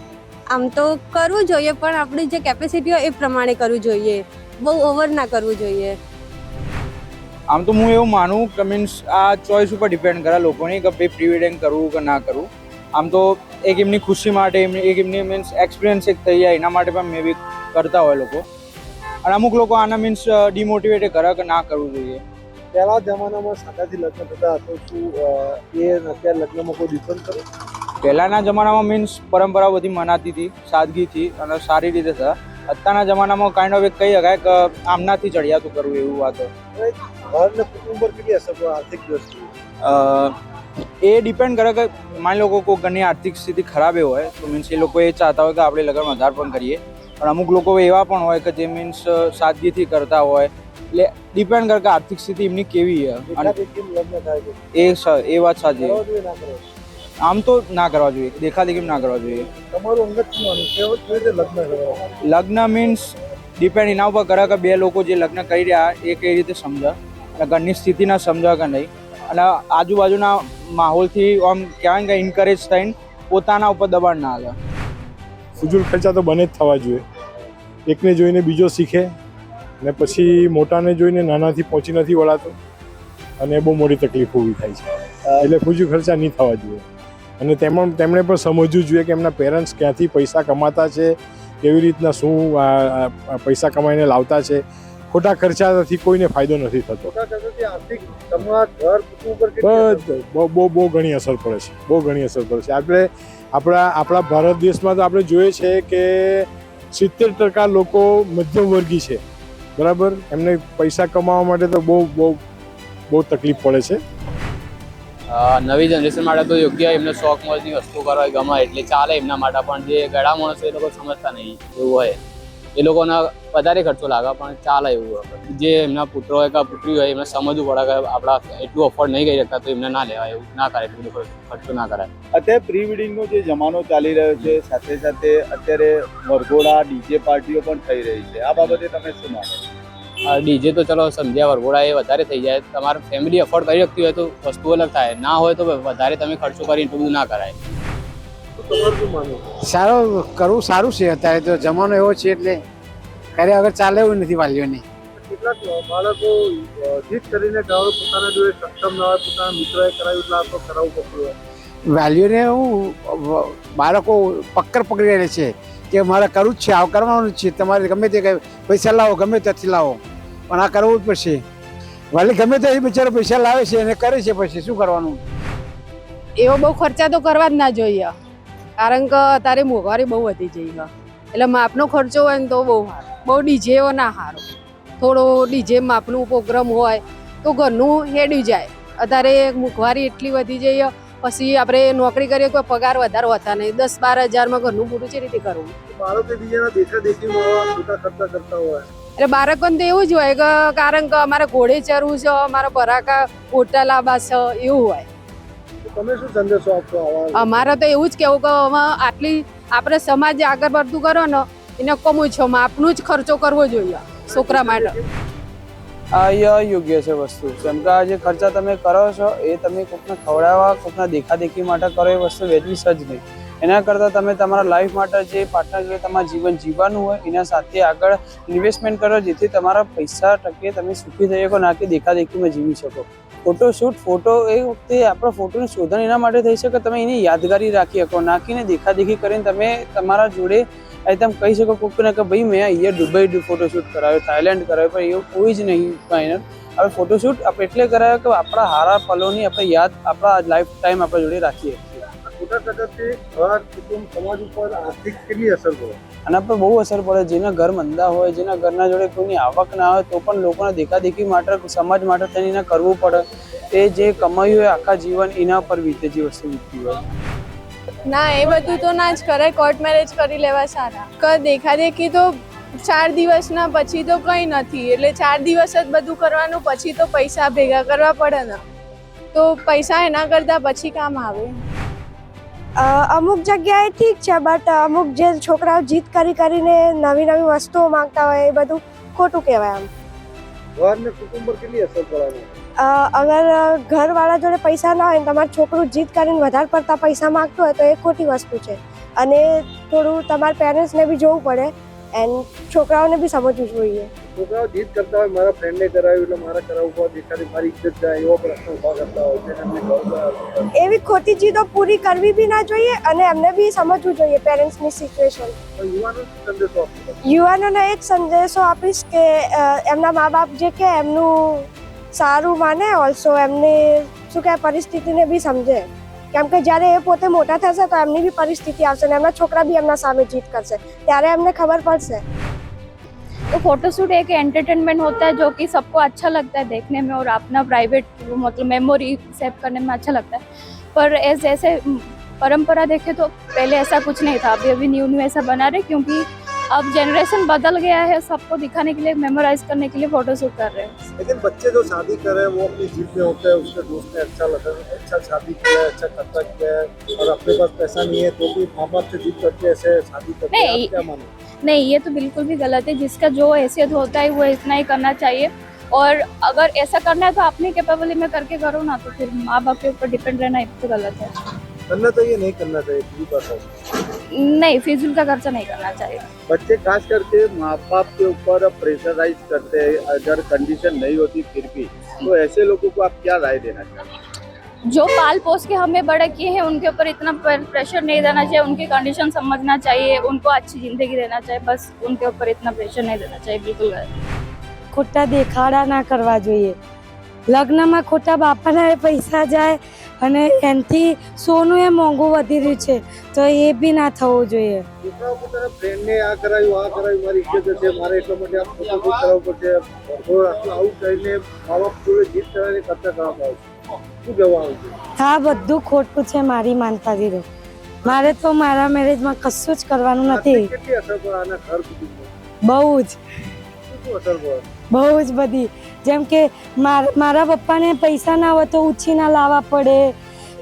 [SPEAKER 15] આમ તો કરવું જોઈએ પણ આપણી જે કેપેસિટી હોય એ પ્રમાણે કરવું જોઈએ, બહુ ઓવર ના કરવું જોઈએ.
[SPEAKER 13] આમ તો હું એવું માનું કે મીન્સ આ ચોઈસ ઉપર ડિપેન્ડ કરે લોકોની કે ભાઈ પ્રી વેડિંગ કરવું કે ના કરવું. આમ તો એક એમની ખુશી માટે એક એમની મીન્સ એક્સપિરિયન્સ એક થઈ જાય એના માટે પણ મે બી કરતા હોય લોકો. અને અમુક લોકો આના મીન્સ ડિમોટિવેટ કરે કે ના કરવું જોઈએ.
[SPEAKER 11] પહેલા જમાનામાં સાદાથી લગ્ન થતા હતો, શું એ અત્યારે લગ્નમાં કોઈ ડિફરન્સ કરે?
[SPEAKER 13] પહેલાંના જમાનામાં મીન્સ પરંપરાઓ બધી મનાતી હતી સાદગીથી અને સારી રીતે થતા. અત્યારના જમાનામાં કાઇન્ડ ઓફ એક કહી શકાય કે આમનાથી ચડિયાતું કરવું એવું વાત.
[SPEAKER 11] ઘરને કુટુંબ પર કેટલી અસર પડે આર્થિક દ્રષ્ટિએ?
[SPEAKER 13] એ ડિપેન્ડ કરે કે માની લો કોઈ ઘરની આર્થિક સ્થિતિ ખરાબ હોય તો મીન્સ એ લોકો એ ચાહતા હોય કે આપણે લગ્ન વધારે પણ કરીએ, પણ અમુક લોકો એવા પણ હોય કે જે મીન્સ સાદગીથી કરતા હોય. એટલે ડિપેન્ડ કરે કે આર્થિક સ્થિતિ એમની કેવી છે. એ વાત સાચી. આમ તો ના કરવા જોઈએ, દેખાદેખી ના કરવા જોઈએ.
[SPEAKER 11] તમારું અંગત શું માનવું, કેવી રીતે લગ્ન કરવા?
[SPEAKER 13] લગ્ન મીન્સ ડિપેન્ડ એના ઉપર કરે કે બે લોકો જે લગ્ન કરી રહ્યા એ કઈ રીતે સમજે અને ઘરની સ્થિતિના સમજે કે નહીં, અને આજુબાજુના માહોલથી આમ કહેવાય કે ઇન્કરેજ થઈને પોતાના ઉપર દબાણ ના આવે.
[SPEAKER 11] ફુજુલ ખર્ચા તો બને જ થવા જોઈએ. એકને જોઈને બીજો શીખે ને પછી મોટાને જોઈને નાનાથી પહોંચી નથી વળાતો અને બહુ મોટી તકલીફ ઊભી થાય છે. એટલે ફુજુલ ખર્ચા નહીં થવા જોઈએ. અને તેમણે પણ સમજવું જોઈએ કે એમના પેરેન્ટ્સ ક્યાંથી પૈસા કમાતા છે, કેવી રીતના શું પૈસા કમાઈને લાવતા છે. ખોટા ખર્ચાથી કોઈને ફાયદો નથી થતો. બહુ ઘણી અસર પડે છે, બહુ ઘણી અસર પડે છે. આપણે આપણા ભારત દેશમાં તો આપણે જોઈએ છે કે 70% લોકો મધ્યમવર્ગી છે, બરાબર. એમને પૈસા કમાવા માટે તો બહુ તકલીફ પડે છે.
[SPEAKER 10] નવી જનરેશન માટે તો યોગ્ય એમને શોખ મોજની વસ્તુ કરવા ગમે એટલે ચાલે એમના માટે, પણ જે ગળા માણસો એ લોકો સમજતા નહીં એવું હોય, એ લોકોને વધારે ખર્ચો લાગે પણ ચાલે એવું હોય. જે એમના પુત્ર હોય કે પુત્રી હોય એમને સમજવું પડે કે આપણા એટલું અફોર્ડ નહીં કરી શકતા તો એમને ના લેવાય, એવું ના કરે, એટલું બધું ખર્ચો ના કરાય.
[SPEAKER 1] અત્યારે પ્રી વેડિંગનો જે જમાનો ચાલી રહ્યો છે, સાથે સાથે અત્યારે વરઘોડા ડીજે પાર્ટીઓ પણ થઈ રહી છે, આ બાબતે તમે શું માનો?
[SPEAKER 10] ડીજે તો ચલો સમજ્યા, વરઘોડા એ વધારે થઈ જાય, તમારે ફેમિલી અફોર્ડ કરી શકતી હોય તો વસ્તુ અલગ થાય, ના હોય તો વધારે તમે ખર્ચો કરી એટલું બધું ના કરાય.
[SPEAKER 12] સારું કરવું સારું છે, અત્યારે તો જમાનો એવો છે એટલે કરે આગળ ચાલે એવું નથી વાલીઓને.
[SPEAKER 11] કેટલાક બાળકો જીત કરીને કરાવે, પોતાના જોડે સક્ષમ ના હોય, પોતાના મિત્રોએ કરાવ્યું એટલે આ તો કરાવવું પડતું હોય.
[SPEAKER 12] વાલીઓને હું બાળકો પક્કર પકડી રહે છે કે મારે કરવું જ છે, આવું કરવાનું જ છે, તમારે ગમે તે પૈસા લાવો, ગમે ત્યાંથી લાવો, પણ આ કરવું જ પડશે. વાલી ગમે તે બિચારો પૈસા લાવે છે અને કરે છે, પછી શું કરવાનું?
[SPEAKER 15] એવો બહુ ખર્ચા તો કરવા જ ના જોઈએ, કારણ કે અત્યારે મોંઘવારી બહુ વધી જઈ છે, એટલે માપનો ખર્ચો હોય ને તો બહુ સારું, બહુ ડીજે એવો ના સારો, થોડો ડીજે માપનું પ્રોગ્રામ હોય તો ઘરનું હેડી જાય. અત્યારે મોંઘવારી એટલી વધી જઈ, પછી આપણે નોકરી કરીએ કોઈ પગાર વધારે હોતા નહીં, 10-12 હજારમાં ઘરનું પૂરું છે રીતે કરવું.
[SPEAKER 11] બાળકો બીજાના દેખાદેખીમાં ખોટા ખર્ચા કરતા હોય,
[SPEAKER 15] એટલે બાળકોને તો એવું જ હોય કે કારણ કે અમારે ઘોડે ચરવું છે, અમારા બરાકા ગોટા લાંબા છે, એવું હોય.
[SPEAKER 11] તમે શું સંદેશો આપશો?
[SPEAKER 15] અમારે તો એવું જ કેવું કે હવે આટલી આપણે સમાજ આગળ પડતું કરો ને એને કમું છો, આપનું જ ખર્ચો કરવો જોઈએ છોકરા માટે.
[SPEAKER 13] આ યોગ્ય છે વસ્તુ, જેમ કે આ જે ખર્ચા તમે કરો છો એ તમે કોઈકને ખવડાવવા, કોઈકના દેખાદેખી માટે કરો, એ વસ્તુ વેચવી જ નહીં. એના કરતાં તમે તમારા લાઈફ માટે જે પાર્ટનર જોડે તમારું જીવન જીવવાનું હોય એના સાથે આગળ ઇન્વેસ્ટમેન્ટ કરો, જેથી તમારા પૈસા ટકે તમે સુખી થઈ શકો, ના કે દેખાદેખીમાં જીવી શકો. ફોટોશૂટ ફોટો એ વખતે આપણો ફોટોની શોધન એના માટે થઈ શકે તમે એની યાદગારી રાખી શકો, નાખીને દેખાદેખી કરીને તમે તમારા જોડે તમે કહી શકો કોઈને કે ભાઈ મેં અહીંયા દુબઈ ફોટોશૂટ કરાવ્યો, થાઈલેન્ડ કરાવ્યો, પણ એવું કોઈ જ નહીં ફાઇનલ. હવે ફોટોશૂટ આપણે એટલે કરાવ્યો કે આપણા સારા પલોની આપણે યાદ આપણા લાઈફ ટાઈમ આપણા જોડે રાખીએ.
[SPEAKER 11] ખોટા ખર્ચાથી ઘર, કુટુંબ, સમાજ ઉપર આર્થિક કેટલી અસર પડે?
[SPEAKER 13] આના પર બહુ અસર પડે. જેના ઘર મંદા હોય, જેના ઘરના જોડે કોઈની આવક ના હોય તો પણ લોકોના દેખાદેખી માટે, સમાજ માટે થઈને એને કરવું પડે. એ જે કમાયું હોય આખા જીવન એના પર વીતે, જે વસ્તુ વીતતી હોય.
[SPEAKER 15] ના, એ બધું તો ના જ કરાય, કોર્ટ મેરેજ કરી લેવા સારા. કે દેખાદેખી તો 4 દિવસના પછી તો કંઈ નથી, એટલે 4 દિવસ જ બધું કરવાનું, પછી તો પૈસા ભેગા કરવા પડે ને, તો પૈસા એના કરતાં પછી કામ આવે.
[SPEAKER 16] અમુક જગ્યાએ ઠીક છે, બટ અમુક જે છોકરાઓ જીત કરીને નવી નવી વસ્તુઓ માંગતા હોય એ બધું ખોટું કહેવાય. આમ
[SPEAKER 11] ઘર ને કુટુંબ પર કેટલી અસર પડે?
[SPEAKER 16] અગર ઘરવાળા જોડે પૈસા ના હોય ને તમારું છોકરું જીત કરીને વધારે પડતા પૈસા માંગતું હોય તો એ ખોટી વસ્તુ છે, અને થોડું તમારા પેરેન્ટ્સને બી જોવું પડે એન્ડ છોકરાઓને બી સમજવું જોઈએ.
[SPEAKER 11] છોકરાઓ જીત કરતા હોય, મારા ફ્રેન્ડને કરાવ્યું એટલે મારે કરાવવું પડે, દેખાડી મારી ઇજ્જત જાય, એવો પ્રશ્ન ઉભા કરતા હોય છે.
[SPEAKER 16] એવી ખોટી જીદો પૂરી કરવી બી ના જોઈએ અને એમને બી સમજવું જોઈએ પેરેન્ટ્સની સિચ્યુએશન. યુવાનોને એ જ સંદેશો આપીશ કે એમના મા બાપ જે કે એમનું સારું માને, ઓલ્સો એમની શું કહેવાય પરિસ્થિતિને બી સમજે, કેમ કે જ્યારે એ પોતે મોટા થશે તો એમની બી પરિસ્થિતિ આવશે ને એમના છોકરા બી એમના સામે જીત કરશે, ત્યારે એમને ખબર પડશે.
[SPEAKER 17] तो फोटोशूट एक एंटरटेनमेंट होता है जो कि सबको अच्छा लगता है देखने में और अपना प्राइवेट मतलब मेमोरी सेव करने में अच्छा लगता है, पर ऐसे परंपरा देखें तो पहले ऐसा कुछ नहीं था, अभी न्यू ऐसा बना रहे क्योंकि अब जनरेशन बदल गया है, सबको दिखाने के लिए, मेमोराइज करने के लिए फोटोशूट कर रहे हैं.
[SPEAKER 11] लेकिन बच्चे जो शादी कर रहे हैं वो अपनी जीत में होते हैं, उसके दोस्त ने अच्छा लगा, अच्छा शादी किया है, अच्छा खर्चा किया है, और अपने पास पैसा नहीं है तो भी माँ बाप से जीत करके ऐसे शादी करते हैं. आप क्या मानो?
[SPEAKER 17] नहीं, ये तो बिल्कुल भी गलत है. जिसका जो हैसियत होता है वो इतना ही करना चाहिए, और अगर ऐसा करना है तो अपनी कैपेबिलिटी में करके करो ना, तो फिर माँ बाप के ऊपर डिपेंड रहना तो गलत है.
[SPEAKER 11] करना चाहिए नहीं करना चाहिए?
[SPEAKER 17] नहीं, फिजूल का खर्चा नहीं करना चाहिए.
[SPEAKER 1] बच्चे खास करके माँ बाप के ऊपर प्रेशराइज करते हैं, अगर कंडीशन नहीं होती फिर भी, तो ऐसे लोगों को आप क्या राय देना चाहते हैं?
[SPEAKER 17] जो पाल पोस के हमें बड़ा किए हैं उनके ऊपर इतना प्रेशर नहीं देना चाहिए, उनकी कंडीशन समझना चाहिए, उनको अच्छी जिंदगी देना चाहिए, बस उनके ऊपर इतना प्रेशर नहीं देना चाहिए. बिल्कुल
[SPEAKER 15] ખોટા દેખાડા ના કરવા જોઈએ. લગ્નમાં ખોટા બાપાના પૈસા જાય અને એનાથી સોનું એ મોંઘું વધી રહ્યું છે, તો એ બી ના થવું જોઈએ.
[SPEAKER 11] છોકરાઓ પોતાના ફ્રેન્ડને આ કરાવ્યું મારી ઇજ્જત છે, મારે એટલા માટે આ ફોટોશૂટ કરાવવું પડશે, આવું કહીને મા બાપ જોડે જીત કરાવીને ખર્ચા કરાવતા હોય છે.
[SPEAKER 1] શું કહેવાનું છે?
[SPEAKER 14] હા, બધું ખોટું છે મારી માનતાથી તો. મારે તો મારા મેરેજમાં કશું જ કરવાનું નથી.
[SPEAKER 1] કેટલી અસર પડે આના ઘર સુધી?
[SPEAKER 14] બહુ જ
[SPEAKER 1] શું અસર પડે?
[SPEAKER 14] બહુ જ બધી. જેમ કે મારા પપ્પાને પૈસા ના હોય તો ઉછીના લાવવા પડે.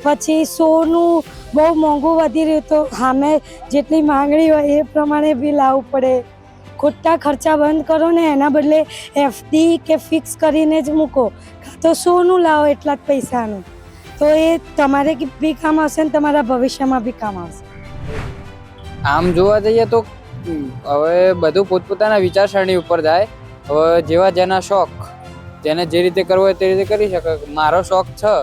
[SPEAKER 14] પછી સોનું બહુ મોંઘું વધી રહ્યું તો સામે જેટલી માંગણી હોય એ પ્રમાણે બી લાવવું પડે. ખોટા ખર્ચા બંધ કરો ને એના બદલે એફડી કે ફિક્સ કરીને જ મૂકો, કાં તો સોનું લાવો એટલા જ પૈસાનું. તો એ તમારે બી કામ આવશે ને તમારા ભવિષ્યમાં બી કામ આવશે.
[SPEAKER 13] આમ જોવા જઈએ તો હવે બધું પોતપોતાના વિચારસરણી ઉપર જાય. હવે જેવા જેના શોખ, જેને જે રીતે કરવો હોય તે રીતે કરી શકે. મારો શોખ છે,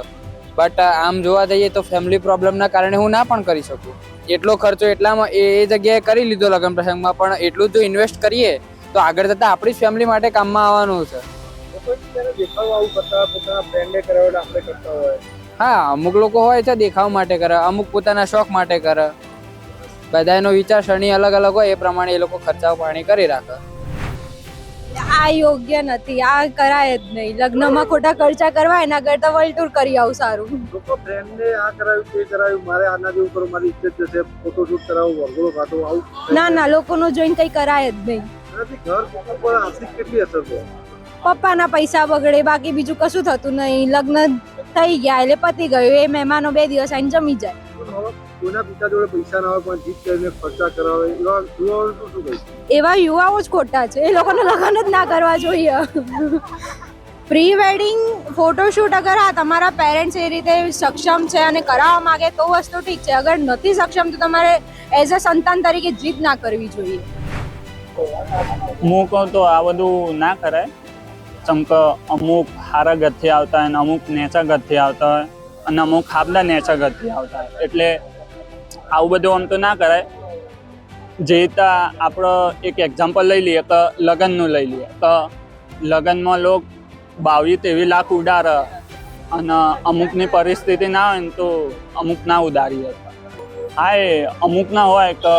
[SPEAKER 13] બટ આમ જોવા જઈએ તો ફેમિલી પ્રોબ્લેમના કારણે હું ના પણ કરી શકું. એટલો ખર્ચો એટલામાં એ જગ્યાએ કરી લીધો લગ્ન પ્રસંગમાં, પણ એટલું જો ઇન્વેસ્ટ કરીએ તો આગળ જતાં આપણી ફેમિલી માટે કામમાં આવવાનું છે.
[SPEAKER 1] દેખાવ આવું કરતા પોતાના ફ્રેન્ડે કરાવેલા આપણે કરતા હોય.
[SPEAKER 13] હા, અમુક લોકો હોય છે દેખાવ માટે કરે, અમુક પોતાના શોખ માટે કરે. બધાનો વિચારસરણી અલગ અલગ હોય, એ પ્રમાણે એ લોકો ખર્ચા પાણી કરી રાખે.
[SPEAKER 15] આ યોગ્ય નથી, આ કરાય જ નહીં. લગ્નમાં ખોટા ખર્ચા કરવા એના કરતા વર્લ્ડ ટૂર કરી આવું સારું.
[SPEAKER 1] લોકો ફ્રેન્ડને આ કરાવ્યું તે કરાવ્યું, મારે આના જેવું કરું, મારી ઇજ્જત જશે, ફોટોશૂટ કરાવું, વરઘોડો કાઢો, આવું
[SPEAKER 15] ના ના, લોકોનું જોઈને કંઈ કરાય જ નહીં.
[SPEAKER 1] એનાથી ઘર પર આર્થિક કેટલી અસર પડે?
[SPEAKER 15] પપ્પાના પૈસા બગડે, બાકી બીજું કશું થતું નહીં. લગ્ન થઈ ગયા એટલે પતી ગયું. એ મહેમાનો 2 દિવસ આવીને જમી જાય.
[SPEAKER 1] કોઈના પિતા જોડે પૈસા ના હોય પણ જીત કરીને ખર્ચા કરાવે, એવા યુવાઓ શું કહે?
[SPEAKER 15] એવા યુવાઓ જ ખોટા છે. એ લોકોને લગ્ન જ ના કરવા જોઈએ. પ્રી વેડિંગ ફોટોશૂટ અગર તમારા પેરેન્ટ્સ એ રીતે સક્ષમ છે અને કરાવવા માંગે તો વસ્તુ ઠીક છે. અગર નથી સક્ષમ તો તમારે એઝ અ સંતાન તરીકે જીદ ના કરવી જોઈએ.
[SPEAKER 18] હું કહું તો આ બધું ના કરાય. ચમક અમુક હારા ગતથી આવતા હોય અને અમુક નેચા ગતથી આવતા હોય અને અમુક ખાબલા નેચા ગતથી આવતા હોય. એટલે આવું બધું આમ તો ના કરાય. જે રીતે આપણે એક એક્ઝામ્પલ લઈ લઈએ કે લગ્નનું લઈ લઈએ તો લગ્નમાં લોકો 22-23 લાખ ઉડાડે અને અમુકની પરિસ્થિતિ ના હોય ને તો અમુક ના ઉડાડી હતા. હા, એ અમુક ના હોય કે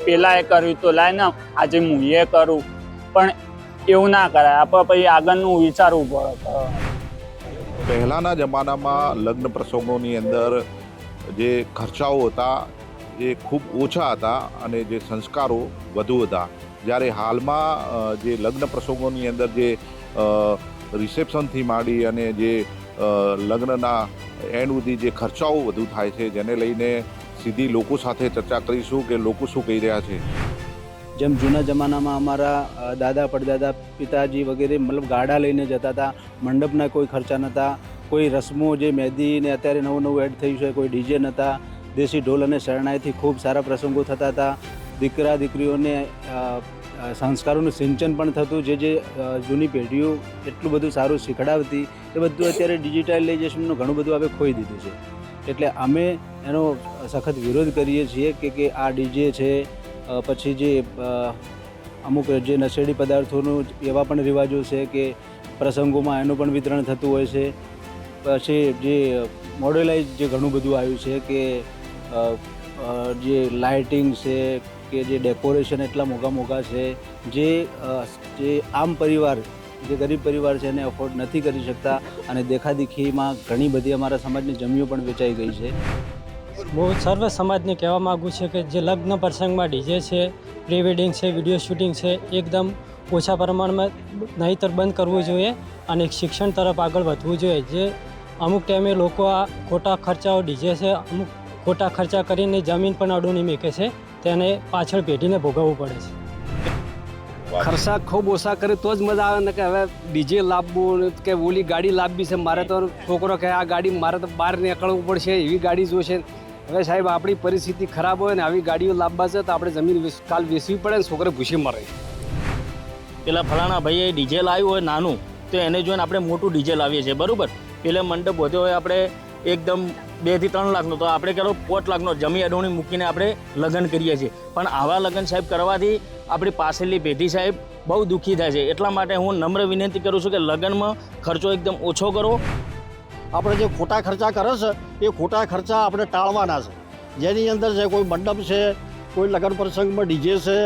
[SPEAKER 18] પેલા એ કર્યું તો લાય ને આજે હું એ કરું, પણ એવું ના કરાય. આપણે પછી આગળનું વિચારવું પડે.
[SPEAKER 19] પહેલાંના જમાનામાં લગ્ન પ્રસંગોની અંદર જે ખર્ચાઓ હતા એ ખૂબ ઓછા હતા અને જે સંસ્કારો વધુ હતા. જ્યારે હાલમાં જે લગ્ન પ્રસંગોની અંદર જે રિસેપ્શનથી માંડી અને જે લગ્નના એન્ડ સુધી જે ખર્ચાઓ વધુ થાય છે, જેને લઈને સીધી લોકો સાથે ચર્ચા કરીશું કે લોકો શું કહી રહ્યા છે.
[SPEAKER 20] જેમ જૂના જમાનામાં અમારા દાદા પડદાદા પિતાજી વગેરે મતલબ ગાડા લઈને જતા હતા. મંડપના કોઈ ખર્ચા નહોતા. કોઈ રસમો જે મહેંદી ને અત્યારે નવું એડ થયું છે, કોઈ ડીજે નહોતા. દેશી ઢોલ અને શરણાઈથી ખૂબ સારા પ્રસંગો થતા હતા. દીકરા દીકરીઓને સંસ્કારોનું સિંચન પણ થતું. જે જૂની પેઢીઓ એટલું બધું સારું શીખડાવતી એ બધું અત્યારે ડિજિટલાઇઝેશનનું ઘણું બધું હવે ખોઈ દીધું છે. એટલે અમે એનો સખત વિરોધ કરીએ છીએ કે આ ડીજે છે, પછી જે અમુક જે નશેડી પદાર્થોનું એવા પણ રિવાજો છે કે પ્રસંગોમાં એનું પણ વિતરણ થતું હોય છે. પછી જે મોડેલાઇઝ જે ઘણું બધું આવ્યું છે કે જે લાઇટિંગ છે કે જે ડેકોરેશન એટલા મોંઘા છે, જે આમ પરિવાર, જે ગરીબ પરિવાર છે એને અફોર્ડ નથી કરી શકતા અને દેખાદેખીમાં ઘણી બધી અમારા સમાજની જમીઓ પણ વેચાઈ ગઈ છે.
[SPEAKER 21] બહુ સર્વ સમાજને કહેવા માગું છે કે જે લગ્ન પ્રસંગમાં ડીજે છે, પ્રી વેડિંગ છે, વિડીયો શૂટિંગ છે, એકદમ ઓછા પ્રમાણમાં નહીંતર બંધ કરવું જોઈએ અને શિક્ષણ તરફ આગળ વધવું જોઈએ. જે અમુક ટાઈમે લોકો આ ખોટા ખર્ચાઓ ડીજે છે, અમુક ખોટા ખર્ચા કરીને જમીન પણ અડોની મૂકે છે, તેને પાછળ પેઢીને ભોગવવું પડે છે.
[SPEAKER 22] ખર્ચા ખૂબ ઓછા કરે તો જ મજા આવે ને કે હવે ડીજે લાવવું કે ઓલી ગાડી લાવવી છે. મારે તો છોકરો કહે આ ગાડી મારે તો બહાર નીકળવું પડશે, એવી ગાડી જોશે. હવે સાહેબ આપણી પરિસ્થિતિ ખરાબ હોય ને આવી ગાડીઓ લાવવા છે તો આપણે જમીન કાલ વેચવી પડે ને છોકરો ભૂસી મરે.
[SPEAKER 23] પેલા ફલાણા ભાઈએ ડીજે લાવ્યું હોય નાનું તો એને જોઈને આપણે મોટું ડીજે લાવીએ છીએ, બરાબર. પેલા મંડપ વધ્યો હોય આપણે એકદમ 2 થી 3 લાખનો, તો આપણે કરો 5 લાખનો જમી અડોણી મૂકીને આપણે લગ્ન કરીએ છીએ. પણ આવા લગ્ન સાહેબ કરવાથી આપણી પાછળની પેઢી સાહેબ બહુ દુઃખી થાય છે. એટલા માટે હું નમ્ર વિનંતી કરું છું કે લગ્નમાં ખર્ચો એકદમ ઓછો કરો.
[SPEAKER 24] આપણે જે ખોટા ખર્ચા કરે છે એ ખોટા ખર્ચા આપણે ટાળવાના છે. જેની અંદર છે કોઈ મંડપ છે, કોઈ લગ્ન પ્રસંગમાં ડીજે છે,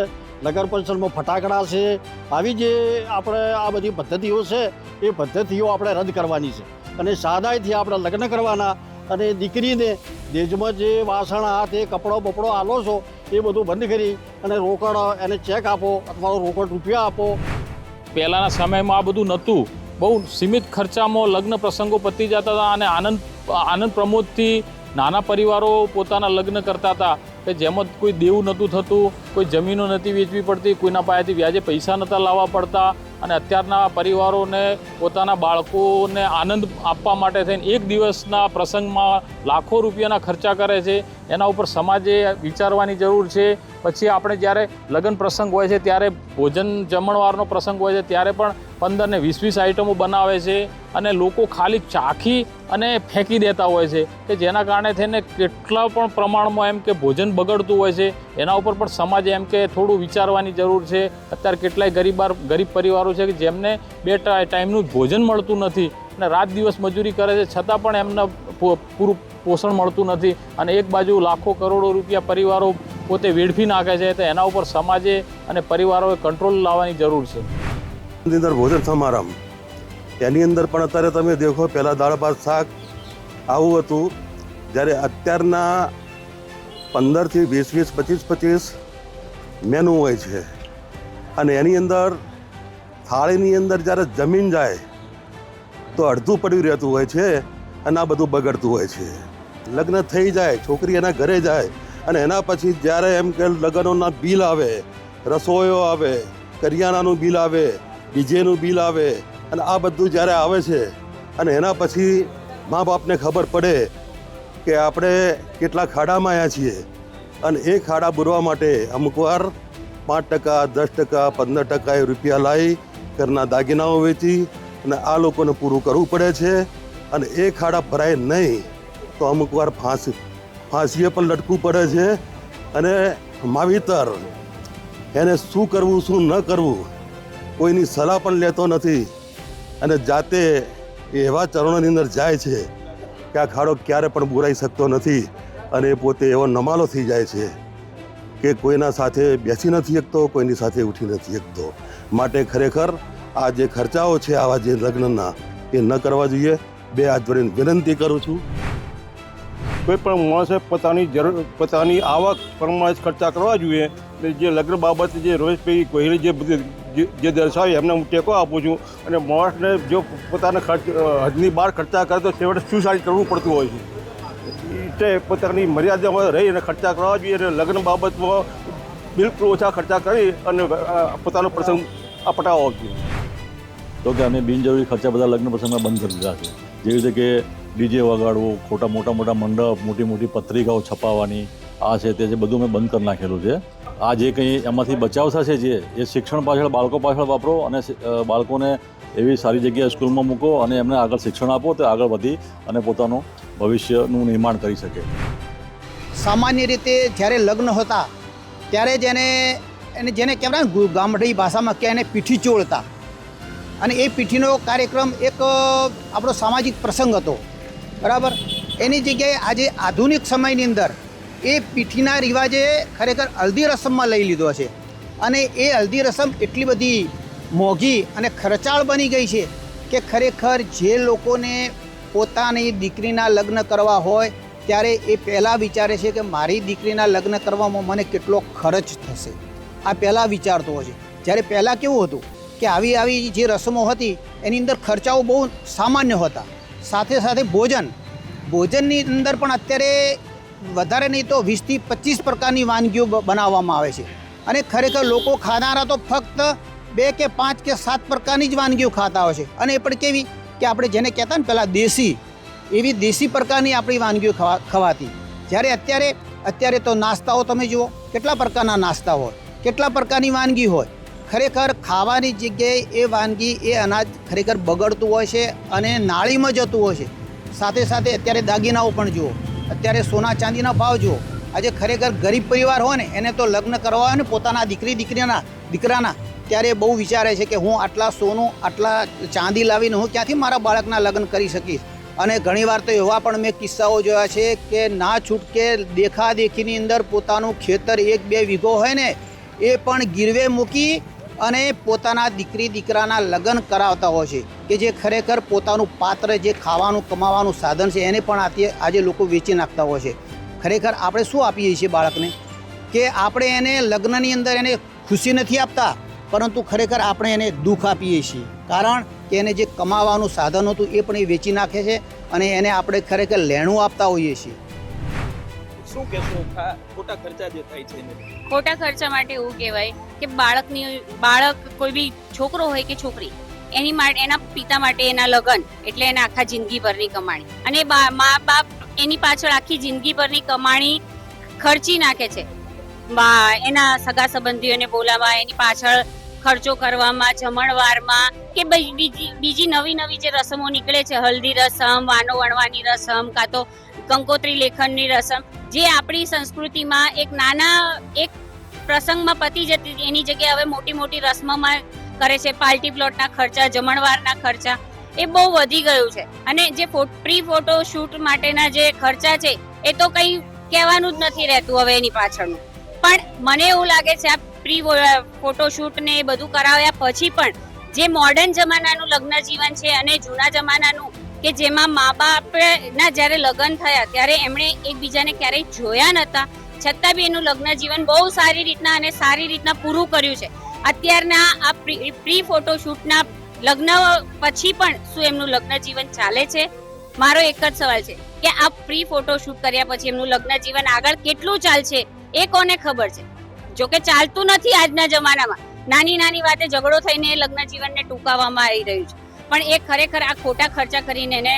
[SPEAKER 24] લગ્ન પ્રસંગમાં ફટાકડા છે, આવી જે આપણે આ બધી પદ્ધતિઓ છે એ પદ્ધતિઓ આપણે રદ કરવાની છે. અને સાદાઈથી આપણે લગ્ન કરવાના. અને દીકરીને દેજમાં જે વાસણ હાથ એ કપડો બપડો આલો છો એ બધું બંધ કરી અને રોકડ એને ચેક આપો અથવા રોકડ રૂપિયા આપો.
[SPEAKER 3] પહેલાંના સમયમાં આ બધું નહોતું. બહુ સીમિત ખર્ચામાં લગ્ન પ્રસંગો પતી જતા હતા અને આનંદ પ્રમોદથી નાના પરિવારો પોતાના લગ્ન કરતા હતા કે જેમાં કોઈ દેવું નહોતું થતું, કોઈ જમીનો નથી વેચવી પડતી, કોઈના પાસેથી વ્યાજે પૈસા નહોતા લાવવા પડતા. અને અત્યારના પરિવારોને પોતાના બાળકોને આનંદ આપવા માટે થઈને એક દિવસના પ્રસંગમાં લાખો રૂપિયાના ખર્ચા કરે છે. એના ઉપર સમાજે વિચારવાની જરૂર છે. પછી આપણે જ્યારે લગ્ન પ્રસંગ હોય છે ત્યારે ભોજન જમણવારનો પ્રસંગ હોય છે ત્યારે પણ 15 ને 20 આઈટમો બનાવે છે અને લોકો ખાલી ચાખી અને ફેંકી દેતા હોય છે કે જેના કારણે થઈને કેટલા પણ પ્રમાણમાં એમ કે ભોજન બગડતું હોય છે. એના ઉપર પણ સમાજે એમ કે થોડું વિચારવાની જરૂર છે. અત્યારે કેટલાય ગરીબ પરિવારો છે કે જેમને 2 ટાઈમનું ભોજન મળતું નથી અને રાત દિવસ મજૂરી કરે છે છતાં પણ એમને પૂરું પોષણ મળતું નથી અને એક બાજુ લાખો કરોડો રૂપિયા પરિવારો પોતે વેડફી નાખે છે. તો એના ઉપર સમાજે અને પરિવારોએ કંટ્રોલ લાવવાની જરૂર છે.
[SPEAKER 4] અંદર ભોજન સમારંભ એની અંદર પણ અત્યારે તમે દેખો પહેલાં દાળ ભાત શાક આવું હતું, જ્યારે અત્યારના 15 થી 20 25 મેનુ હોય છે અને એની અંદર થાળીની અંદર જ્યારે જમીન જાય તો અડધું પડ્યું રહેતું હોય છે અને આ બધું બગડતું હોય છે. લગ્ન થઈ જાય, છોકરી એના ઘરે જાય અને એના પછી જ્યારે એમ કે લગ્નોના બિલ આવે, રસોઈઓ આવે, કરિયાણાનું બિલ આવે, ડીજેનું બિલ આવે અને આ બધું જ્યારે આવે છે અને એના પછી મા બાપને ખબર પડે કે આપણે કેટલા ખાડામાં આવ્યા છીએ અને એ ખાડા બુરવા માટે અમુક વાર 5%, 10%, 15% એ રૂપિયા લાવી ઘરના દાગીનાઓ વેચી અને આ લોકોને પૂરું કરવું પડે છે. અને એ ખાડા ભરાય નહીં તો અમુક વાર ફાંસીએ પણ લટકવું પડે છે અને માવિતર એને શું કરવું શું ન કરવું કોઈની સલાહ પણ લેતો નથી અને જાતે એવા ચરણોની અંદર જાય છે કે આ ખાડો ક્યારે પણ બુરાઈ શકતો નથી અને એ પોતે એવો નમાલો થઈ જાય છે કે કોઈના સાથે બેસી નથી શકતો, કોઈની સાથે ઉઠી નથી શકતો. માટે ખરેખર આ જે ખર્ચાઓ છે આવા જે લગ્નના એ ન કરવા જોઈએ. 2 હાથ જોડીને વિનંતી કરું છું.
[SPEAKER 5] કોઈ પણ માણસે પોતાની આવક પ્રમાણે ખર્ચા કરવા જોઈએ. જે લગ્ન બાબતે જે રોહિતભાઈ કોહલી જે દર્શાવી એમને હું ટેકો આપું છું અને માણસને જો પોતાના હદની બહાર ખર્ચા કરે તો છેવટે સુસાઇડ કરવું પડતું હોય છે. એટલે પોતાની મર્યાદામાં રહી અને ખર્ચા કરવા જોઈએ અને લગ્ન બાબતમાં બિલકુલ ઓછા ખર્ચા કરી અને પોતાનો પ્રસંગ પટાવવો જોઈએ.
[SPEAKER 6] તો કે અમે બિનજરૂરી ખર્ચા બધા લગ્ન પ્રસંગમાં બંધ કરી દીધા છે. જેવી રીતે કે ડીજે વગાડવું, મોટા મંડપ, મોટી પત્રિકાઓ છપાવવાની, આ છે તે છે બધું મેં બંધ કરી નાખેલું છે. આ જે કંઈ એમાંથી બચાવ થશે જે એ શિક્ષણ પાછળ, બાળકો પાછળ વાપરો અને બાળકોને એવી સારી જગ્યાએ સ્કૂલમાં મૂકો અને એમને આગળ શિક્ષણ આપો તો આગળ વધી અને પોતાનું ભવિષ્યનું નિર્માણ કરી શકે.
[SPEAKER 8] સામાન્ય રીતે જ્યારે લગ્ન હતા ત્યારે જ જેને કહેવાય ગામડી ભાષામાં કે એને પીઠી ચોળતા અને એ પીઠીનો કાર્યક્રમ એક આપણો સામાજિક પ્રસંગ હતો, બરાબર. એની જગ્યાએ આજે આધુનિક સમયની અંદર એ પીઠીના રિવાજે ખરેખર હલ્દી રસમમાં લઈ લીધો છે અને એ હલ્દી રસમ એટલી બધી મોંઘી અને ખર્ચાળ બની ગઈ છે કે ખરેખર જે લોકોને પોતાની દીકરીના લગ્ન કરવા હોય ત્યારે એ પહેલાં વિચારે છે કે મારી દીકરીના લગ્ન કરવામાં મને કેટલો ખર્ચ થશે, આ પહેલાં વિચારતો હોય છે. જ્યારે પહેલાં કેવું હતું કે આવી જે રસમો હતી એની અંદર ખર્ચાઓ બહુ સામાન્ય હતા. સાથે ભોજનની અંદર પણ અત્યારે વધારે નહીં તો 20 થી 25 પ્રકારની વાનગીઓ બનાવવામાં આવે છે અને ખરેખર લોકો ખાનારા તો ફક્ત 2 કે 5 કે 7 પ્રકારની જ વાનગીઓ ખાતા હોય છે અને એ પણ કેવી કે આપણે જેને કહેતા ને પહેલાં એવી દેશી પ્રકારની આપણી વાનગીઓ ખવાતી. જ્યારે અત્યારે તો નાસ્તાઓ તમે જુઓ કેટલા પ્રકારના નાસ્તા હોય, કેટલા પ્રકારની વાનગી હોય. ખરેખર ખાવાની જગ્યાએ એ વાનગી એ અનાજ ખરેખર બગડતું હોય છે અને નાળીમાં જતું હોય છે. સાથે અત્યારે દાગીનાઓ પણ જુઓ, અત્યારે સોના ચાંદીના ભાવ જુઓ. આજે ખરેખર ગરીબ પરિવાર હોય ને એને તો લગ્ન કરવા હોય ને પોતાના દીકરાના ત્યારે બહુ વિચારે છે કે હું આટલા સોનું આટલા ચાંદી લાવીને હું ક્યાંથી મારા બાળકના લગ્ન કરી શકીશ. અને ઘણીવાર તો એવા પણ મેં કિસ્સાઓ જોયા છે કે ના છૂટકે દેખાદેખીની અંદર પોતાનું ખેતર 1-2 વીઘો હોય ને એ પણ ગીરવે મૂકી અને પોતાના દીકરાના લગ્ન કરાવતા હોય છે. કે જે ખરેખર પોતાનું પાત્ર જે ખાવાનું કમાવાનું સાધન છે એને પણ આજે લોકો વેચી નાખતા હોય છે. ખરેખર આપણે શું આપીએ છીએ બાળકને કે આપણે એને લગ્નની અંદર એને ખુશી નથી આપતા, પરંતુ ખરેખર આપણે એને દુઃખ આપીએ છીએ. કારણ કે એને જે કમાવાનું સાધન હતું એ પણ એ વેચી નાખે છે અને એને આપણે ખરેખર લેણું આપતા હોઈએ છીએ.
[SPEAKER 2] શું કહેશો ખોટા ખર્ચા જે થાય છે એને?
[SPEAKER 7] ખોટા ખર્ચા માટે એવું કહેવાય કે બાળક કોઈ બી છોકરો હોય કે છોકરી એની માટે એના પિતા માટે એના લગ્ન એટલે એના આખા જિંદગીભરની કમાણી, અને મા બાપ એની પાછળ આખી જિંદગીભરની કમાણી ખર્ચી નાખે છે. એના સગા સંબંધીઓને બોલાવવા, એની પાછળ ખર્ચો કરવામાં, જમણવારમાં કે બીજી નવી જે રસમો નીકળે છે, હલ્દી રસમ, વાનો વણવાની રસમ, કાં તો કંકોત્રી લેખનની રસમ, જે આપણી સંસ્કૃતિમાં એક પ્રસંગમાં પતી જતી એની જગ્યાએ હવે મોટી રસમોમાં કરે છે. પાર્ટી પ્લોટના ખર્ચા, જમણવારના ખર્ચા એ બહુ વધી ગયું છે. અને જે પ્રી ફોટો શૂટ માટેના જે ખર્ચા છે એ તો કંઈ કહેવાનું જ નથી રહેતું હવે એની પાછળનું. પણ મને એવું લાગે છે આ પ્રી ફોટોશૂટ ને એ બધું કરાવ્યા પછી પણ જે મોડર્ન જમાનાનું લગ્ન જીવન છે અને જૂના જમાનાનું કે જેમાં મા બાપના જ્યારે લગ્ન થયા ત્યારે એમણે એકબીજાને ક્યારેય જોયા નહોતા, છતાં બી એનું લગ્ન જીવન બહુ સારી રીતના પૂરું કર્યું છે. અત્યારના આ પ્રી ફોટોશૂટના લગ્ન પછી પણ શું એમનું લગ્ન જીવન ચાલે છે? મારો એક જ સવાલ છે કે આ પ્રી ફોટોશૂટ કર્યા પછી એમનું લગ્ન જીવન આગળ કેટલું ચાલશે એ કોને ખબર છે? જોકે ચાલતું નથી આજના જમાનામાં. નાની વાતે ઝઘડો થઈને લગ્ન જીવનને ટૂંકાવવામાં આવી રહ્યું છે. પણ એ ખરેખર આ ખોટા ખર્ચા કરીને એને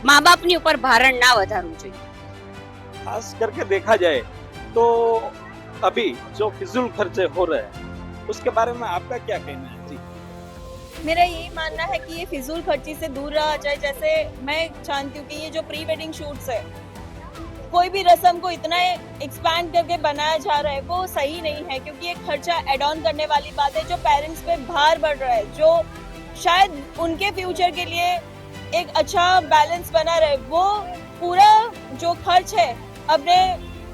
[SPEAKER 7] મા બાપની ઉપર ભારણ ના વધારવું જોઈએ.
[SPEAKER 2] खास करके देखा जाए तो अभी जो फिजूल खर्चे हो रहे हैं उसके बारे में आपका क्या कहना है? जी,
[SPEAKER 9] मेरा यही मानना है कि ये फिजूल खर्ची से दूर रहा जाए. जैसे मैं जानती हूँ कि ये जो प्री वेडिंग शूट्स है, कोई भी रस्म को इतना एक्सपैंड करके बनाया जा रहा है वो सही नहीं है, क्योंकि ये खर्चा एड ऑन करने वाली बात है. जो पेरेंट्स पे भार बढ़ रहा है, जो शायद उनके फ्यूचर के लिए एक अच्छा बैलेंस बना रहे, वो पूरा जो खर्च है अपने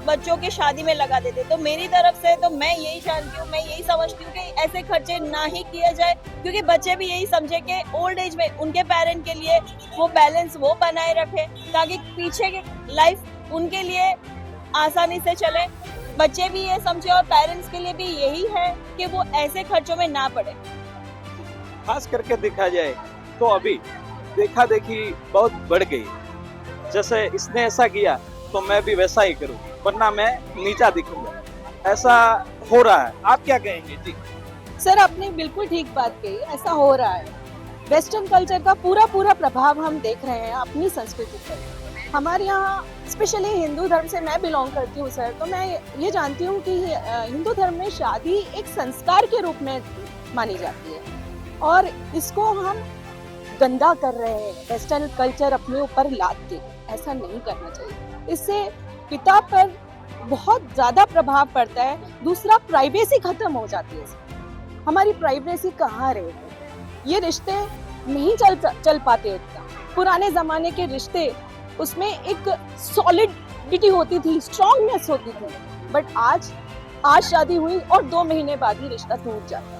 [SPEAKER 9] बच्चों के शादी में लगा देते. तो मेरी तरफ से तो मैं यही जानती हूँ, मैं यही समझती हूँ कि ऐसे खर्चे ना ही किया जाए, क्योंकि बच्चे भी यही समझे कि ओल्ड एज में उनके पेरेंट के लिए वो बैलेंस वो बनाए रखे, ताकि पीछे की लाइफ उनके लिए आसानी से चले. बच्चे भी ये समझे और पेरेंट्स के लिए भी यही है कि वो ऐसे खर्चों में ना पड़े.
[SPEAKER 2] खास करके देखा जाए तो अभी देखा देखी बहुत बढ़ गई. जैसे इसने ऐसा किया तो मैं भी वैसा ही करूं, वरना मैं नीचा दिखूंगा, ऐसा हो रहा है. आप क्या कहेंगे? जी
[SPEAKER 9] सर, आपने बिल्कुल ठीक बात कही. ऐसा हो रहा है. वेस्टर्न कल्चर का पूरा प्रभाव हम देख रहे हैं अपनी संस्कृति पर. हमारे यहाँ स्पेशली हिंदू धर्म से मैं बिलोंग करती हूँ सर, तो मैं ये जानती हूँ कि हिंदू धर्म में शादी एक संस्कार के रूप में मानी जाती है और इसको हम गंदा कर रहे हैं वेस्टर्न कल्चर अपने ऊपर लाद के. ऐसा नहीं करना चाहिए. इससे पिता पर बहुत ज़्यादा प्रभाव पड़ता है. दूसरा, प्राइवेसी खत्म हो जाती है. हमारी प्राइवेसी कहाँ रहे? ये रिश्ते नहीं चल पाते इतना. पुराने ज़माने के रिश्ते, उसमें एक सॉलिडिटी होती थी, स्ट्रॉन्गनेस होती थी. बट आज शादी हुई और 2 महीने बाद ही रिश्ता टूट जाता है.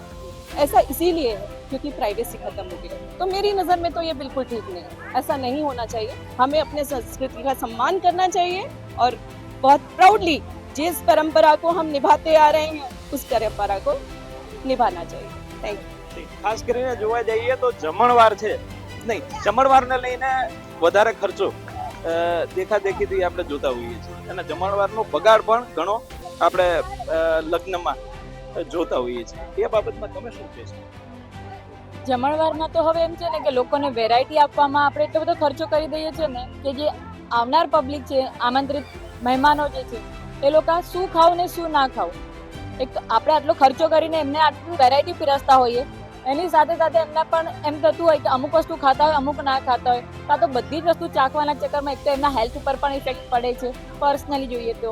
[SPEAKER 9] ऐसा इसीलिए है क्योंकि प्राइवेसी खत्म हो गई. तो मेरी नज़र में तो ये बिल्कुल ठीक नहीं है. ऐसा नहीं होना चाहिए. हमें अपने संस्कृति का सम्मान करना चाहिए और बहुत प्राउडली जिस परंपरा को हम निभाते आ रहे हैं उस परंपरा को निभाना चाहिए. Thank you.
[SPEAKER 2] ખાસ કરીને જોવા જઈએ તો જમણવાર છે નહીં, જમણવારને લઈને વધારે ખર્ચો દેખાદેખીથી આપણે જોતા હોઈએ છીએ અને જમણવારનો બગાડ પણ ઘણો આપણે લગ્નમાં જોતા હોઈએ છીએ. એ બાબતમાં તમે શું કહેશો?
[SPEAKER 10] જમણવારમાં તો હવે એમ છે ને કે લોકોને વેરાયટી આપવામાં આપણે એટલો બધો ખર્ચો કરી દઈએ છીએ ને કે જે આવનાર પબ્લિક છે, આમંત્રિત મહેમાનો જે છે એ લોકો શું ખાવું ને શું ના ખાવું, એક આપણે આટલો ખર્ચો કરીને એમને આટલી વેરાયટી પીરસતા હોઈએ, એની સાથે સાથે એમને પણ એમ થતું હોય કે અમુક વસ્તુ ખાતા હોય, અમુક ના ખાતા હોય, કાં તો બધી જ વસ્તુ ચાખવાના ચક્કરમાં એક તો એમના હેલ્થ ઉપર પણ ઇફેક્ટ પડે છે પર્સનલી જોઈએ તો.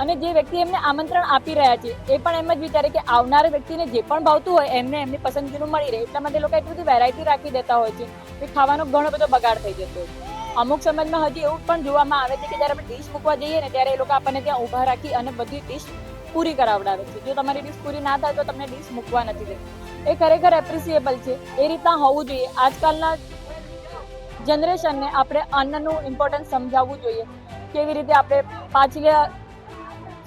[SPEAKER 10] અને જે વ્યક્તિ એમને આમંત્રણ આપી રહ્યા છે એ પણ એમ જ વિચારે કે આવનાર વ્યક્તિને જે પણ ભાવતું હોય એમને એમની પસંદગીનું મળી રહે, એટલા માટે લોકો એટલી બધી વેરાયટી રાખી દેતા હોય છે કે ખાવાનો ઘણો બધો બગાડ થઈ જતો હોય છે. અમુક સમાજમાં હજી એવું પણ જોવામાં આવે છે કે જ્યારે આપણે ડીશ મૂકવા જઈએ ને ત્યારે એ લોકો આપણને ત્યાં ઊભા રાખી અને બધી ડીશ પૂરી કરાવડાવે છે. જો તમારી ડીશ પૂરી ના થાય તો તમને ડીશ મૂકવા નથી દેતી. એ ખરેખર એપ્રિસિએબલ છે. એ રીતના હોવું જોઈએ. આજકાલના જનરેશનને આપણે અન્નનું ઇમ્પોર્ટન્સ સમજાવવું જોઈએ. કેવી રીતે આપણે પાછલા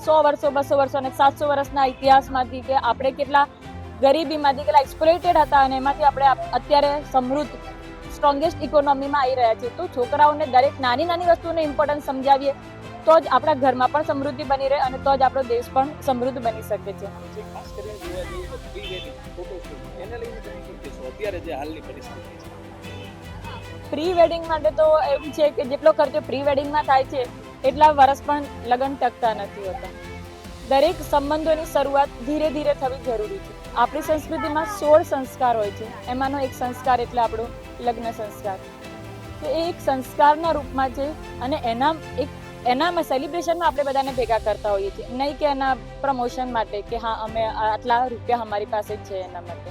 [SPEAKER 10] 100 વર્ષો 200 વર્ષો અને 700 વર્ષના ઇતિહાસમાંથી કે આપણે કેટલા ગરીબીમાંથી કેટલા એક્સપ્લોઇટેડ હતા અને એમાંથી આપણે અત્યારે સમૃદ્ધ સ્ટ્રોંગેસ્ટ ઇકોનોમીમાં આવી રહ્યા છીએ. તો છોકરાઓને દરેક નાની નાની વસ્તુને ઇમ્પોર્ટન્સ સમજાવીએ તો જ આપણા ઘરમાં પણ સમૃદ્ધિ બની રહે અને તો જ આપણો દેશ પણ સમૃદ્ધ બની શકે છે.
[SPEAKER 2] ખાસ કરીને જોવા જઈએ તો પ્રી વેડિંગ ફોટોશૂટ એને લઈને તમે શું કહેશો અત્યારે જે હાલની પરિસ્થિતિ છે?
[SPEAKER 10] પ્રી વેડિંગ માટે તો એવું છે કે જેટલો ખર્ચો પ્રી વેડિંગમાં થાય છે એટલા વર્ષ પણ લગ્ન ટકતા નથી હોતા. દરેક સંબંધોની શરૂઆત ધીરે ધીરે થવી જરૂરી છે. આપણી સંસ્કૃતિમાં 16 સંસ્કાર હોય છે. એમાંનો એક સંસ્કાર એટલે આપણો લગ્ન સંસ્કાર. તો એ એક સંસ્કારના રૂપમાં છે અને એનામાં સેલિબ્રેશનમાં આપણે બધાને ભેગા કરતા હોઈએ છીએ, નહીં કે એના પ્રમોશન માટે કે હા અમે આટલા રૂપિયા અમારી પાસે જ છે એના માટે.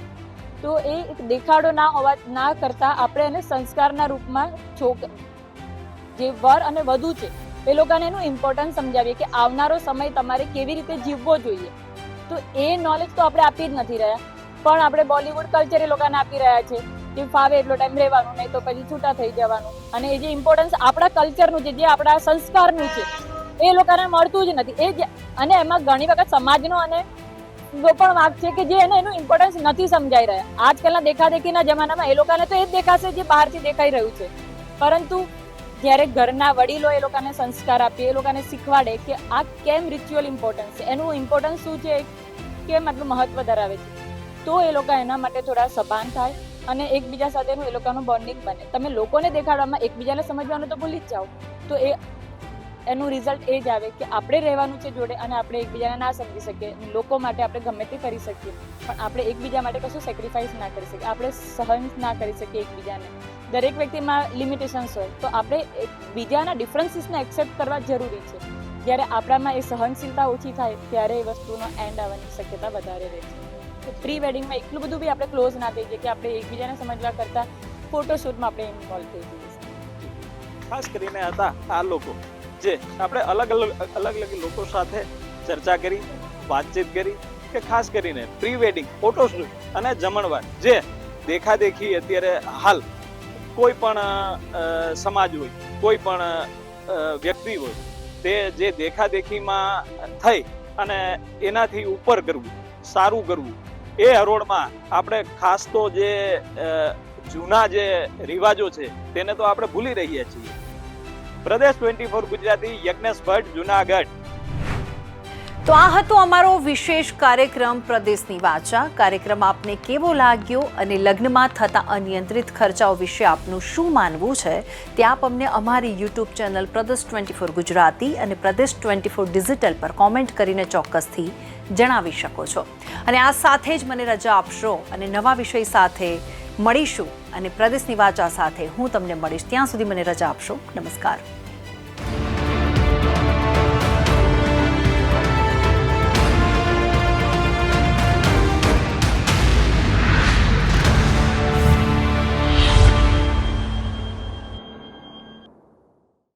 [SPEAKER 10] તો એ એક દેખાડો ના કરતા આપણે એને સંસ્કારના રૂપમાં જે વર અને વધુ છે એ લોકોને એનું ઇમ્પોર્ટન્સ સમજાવીએ કે આવનારો સમય તમારે કેવી રીતે જીવવો જોઈએ. તો એ નોલેજ તો આપણે આપી જ નથી રહ્યા, પણ આપણે બોલિવૂડ કલ્ચર એ લોકોને આપી રહ્યા છે કે ફાવે એટલો ટાઈમ રહેવાનું, નહીં તો પછી છૂટા થઈ જવાનું. અને એ જે ઇમ્પોર્ટન્સ આપણા કલ્ચરનું છે, જે આપણા સંસ્કારનું છે, એ લોકોને મળતું જ નથી. અને એમાં ઘણી વખત સમાજનો અને પણ વાંક છે કે જે એનું ઇમ્પોર્ટન્સ નથી સમજાઈ રહ્યા. આજકાલના દેખાદેખીના જમાનામાં એ લોકોને તો એ જ દેખાશે જે બહારથી દેખાઈ રહ્યું છે, પરંતુ જ્યારે ઘરના વડીલો એ લોકોને સંસ્કાર આપે, એ લોકોને શીખવાડે કે આ કેમ રિચ્યુઅલ ઇમ્પોર્ટન્સ છે, એનું ઇમ્પોર્ટન્સ શું છે, કેમ આટલું મહત્વ ધરાવે છે, તો એ લોકો એના માટે થોડા સભાન થાય અને એકબીજા સાથેનું એ લોકોનું બોન્ડિંગ બને. તમે લોકોને દેખાડવામાં એકબીજાને સમજવાનું તો ભૂલી જ જાઓ, તો એનું રિઝલ્ટ એ જ આવે કે આપણે રહેવાનું છે જોડે અને આપણે એકબીજાને ના સમજી શકીએ. લોકો માટે આપણે ગમે તે કરી શકીએ, પણ આપણે એકબીજા માટે કશું સેક્રિફાઈસ ના કરી શકીએ, આપણે સહન ના કરી શકીએ એકબીજાને. દરેક વ્યક્તિમાં લિમિટેશન્સ હોય, તો આપણે બીજાના ડિફરન્સીસને એક્સેપ્ટ કરવા જરૂરી છે. જ્યારે આપણામાં એ સહનશીલતા ઓછી થાય ત્યારે એ વસ્તુનો એન્ડ આવવાની શક્યતા વધારે રહે છે. તો પ્રી વેડિંગમાં એટલું બધું બી આપણે ક્લોઝ ના થઈ જઈએ કે આપણે એકબીજાને સમજવા કરતાં ફોટોશૂટમાં આપણે ઇન્વોલ્વ થઈ જઈએ.
[SPEAKER 2] ખાસ કરીને હતા આ લોકો જે આપણે અલગ અલગ લોકો સાથે ચર્ચા કરી, વાતચીત કરી કે ખાસ કરીને પ્રી વેડિંગ ફોટોશૂટ અને જમણવાર જે દેખાદેખી અત્યારે હાલ કોઈ પણ સમાજ હોય, કોઈ પણ વ્યક્તિ હોય, તે જે દેખાદેખીમાં થઈ અને એનાથી ઉપર કરવું, સારું કરવું, એ હરોળમાં આપણે ખાસ તો જે જૂના જે રિવાજો છે તેને તો આપણે ભૂલી રહ્યા છીએ. પ્રદેશ 24 ગુજરાતી, યજ્ઞેશ ભટ્ટ, જુનાગઢ.
[SPEAKER 11] તો આ હતો અમારો વિશેષ કાર્યક્રમ પ્રદેશની વાચા. કાર્યક્રમ આપને કેવો લાગ્યો અને લગ્નમાં થતા અનિયંત્રિત ખર્ચાઓ વિશે આપનું શું માનવું છે તે આપ અમને અમારી યુટ્યુબ ચેનલ પ્રદેશ 24 ગુજરાતી અને પ્રદેશ 24 ડિજિટલ પર કોમેન્ટ કરીને ચોક્કસથી જણાવી શકો છો. અને આ સાથે જ મને રજા આપશો અને નવા વિષય સાથે મળીશું અને પ્રદેશની વાચા સાથે હું તમને મળીશ. ત્યાં સુધી મને રજા આપશો. નમસ્કાર.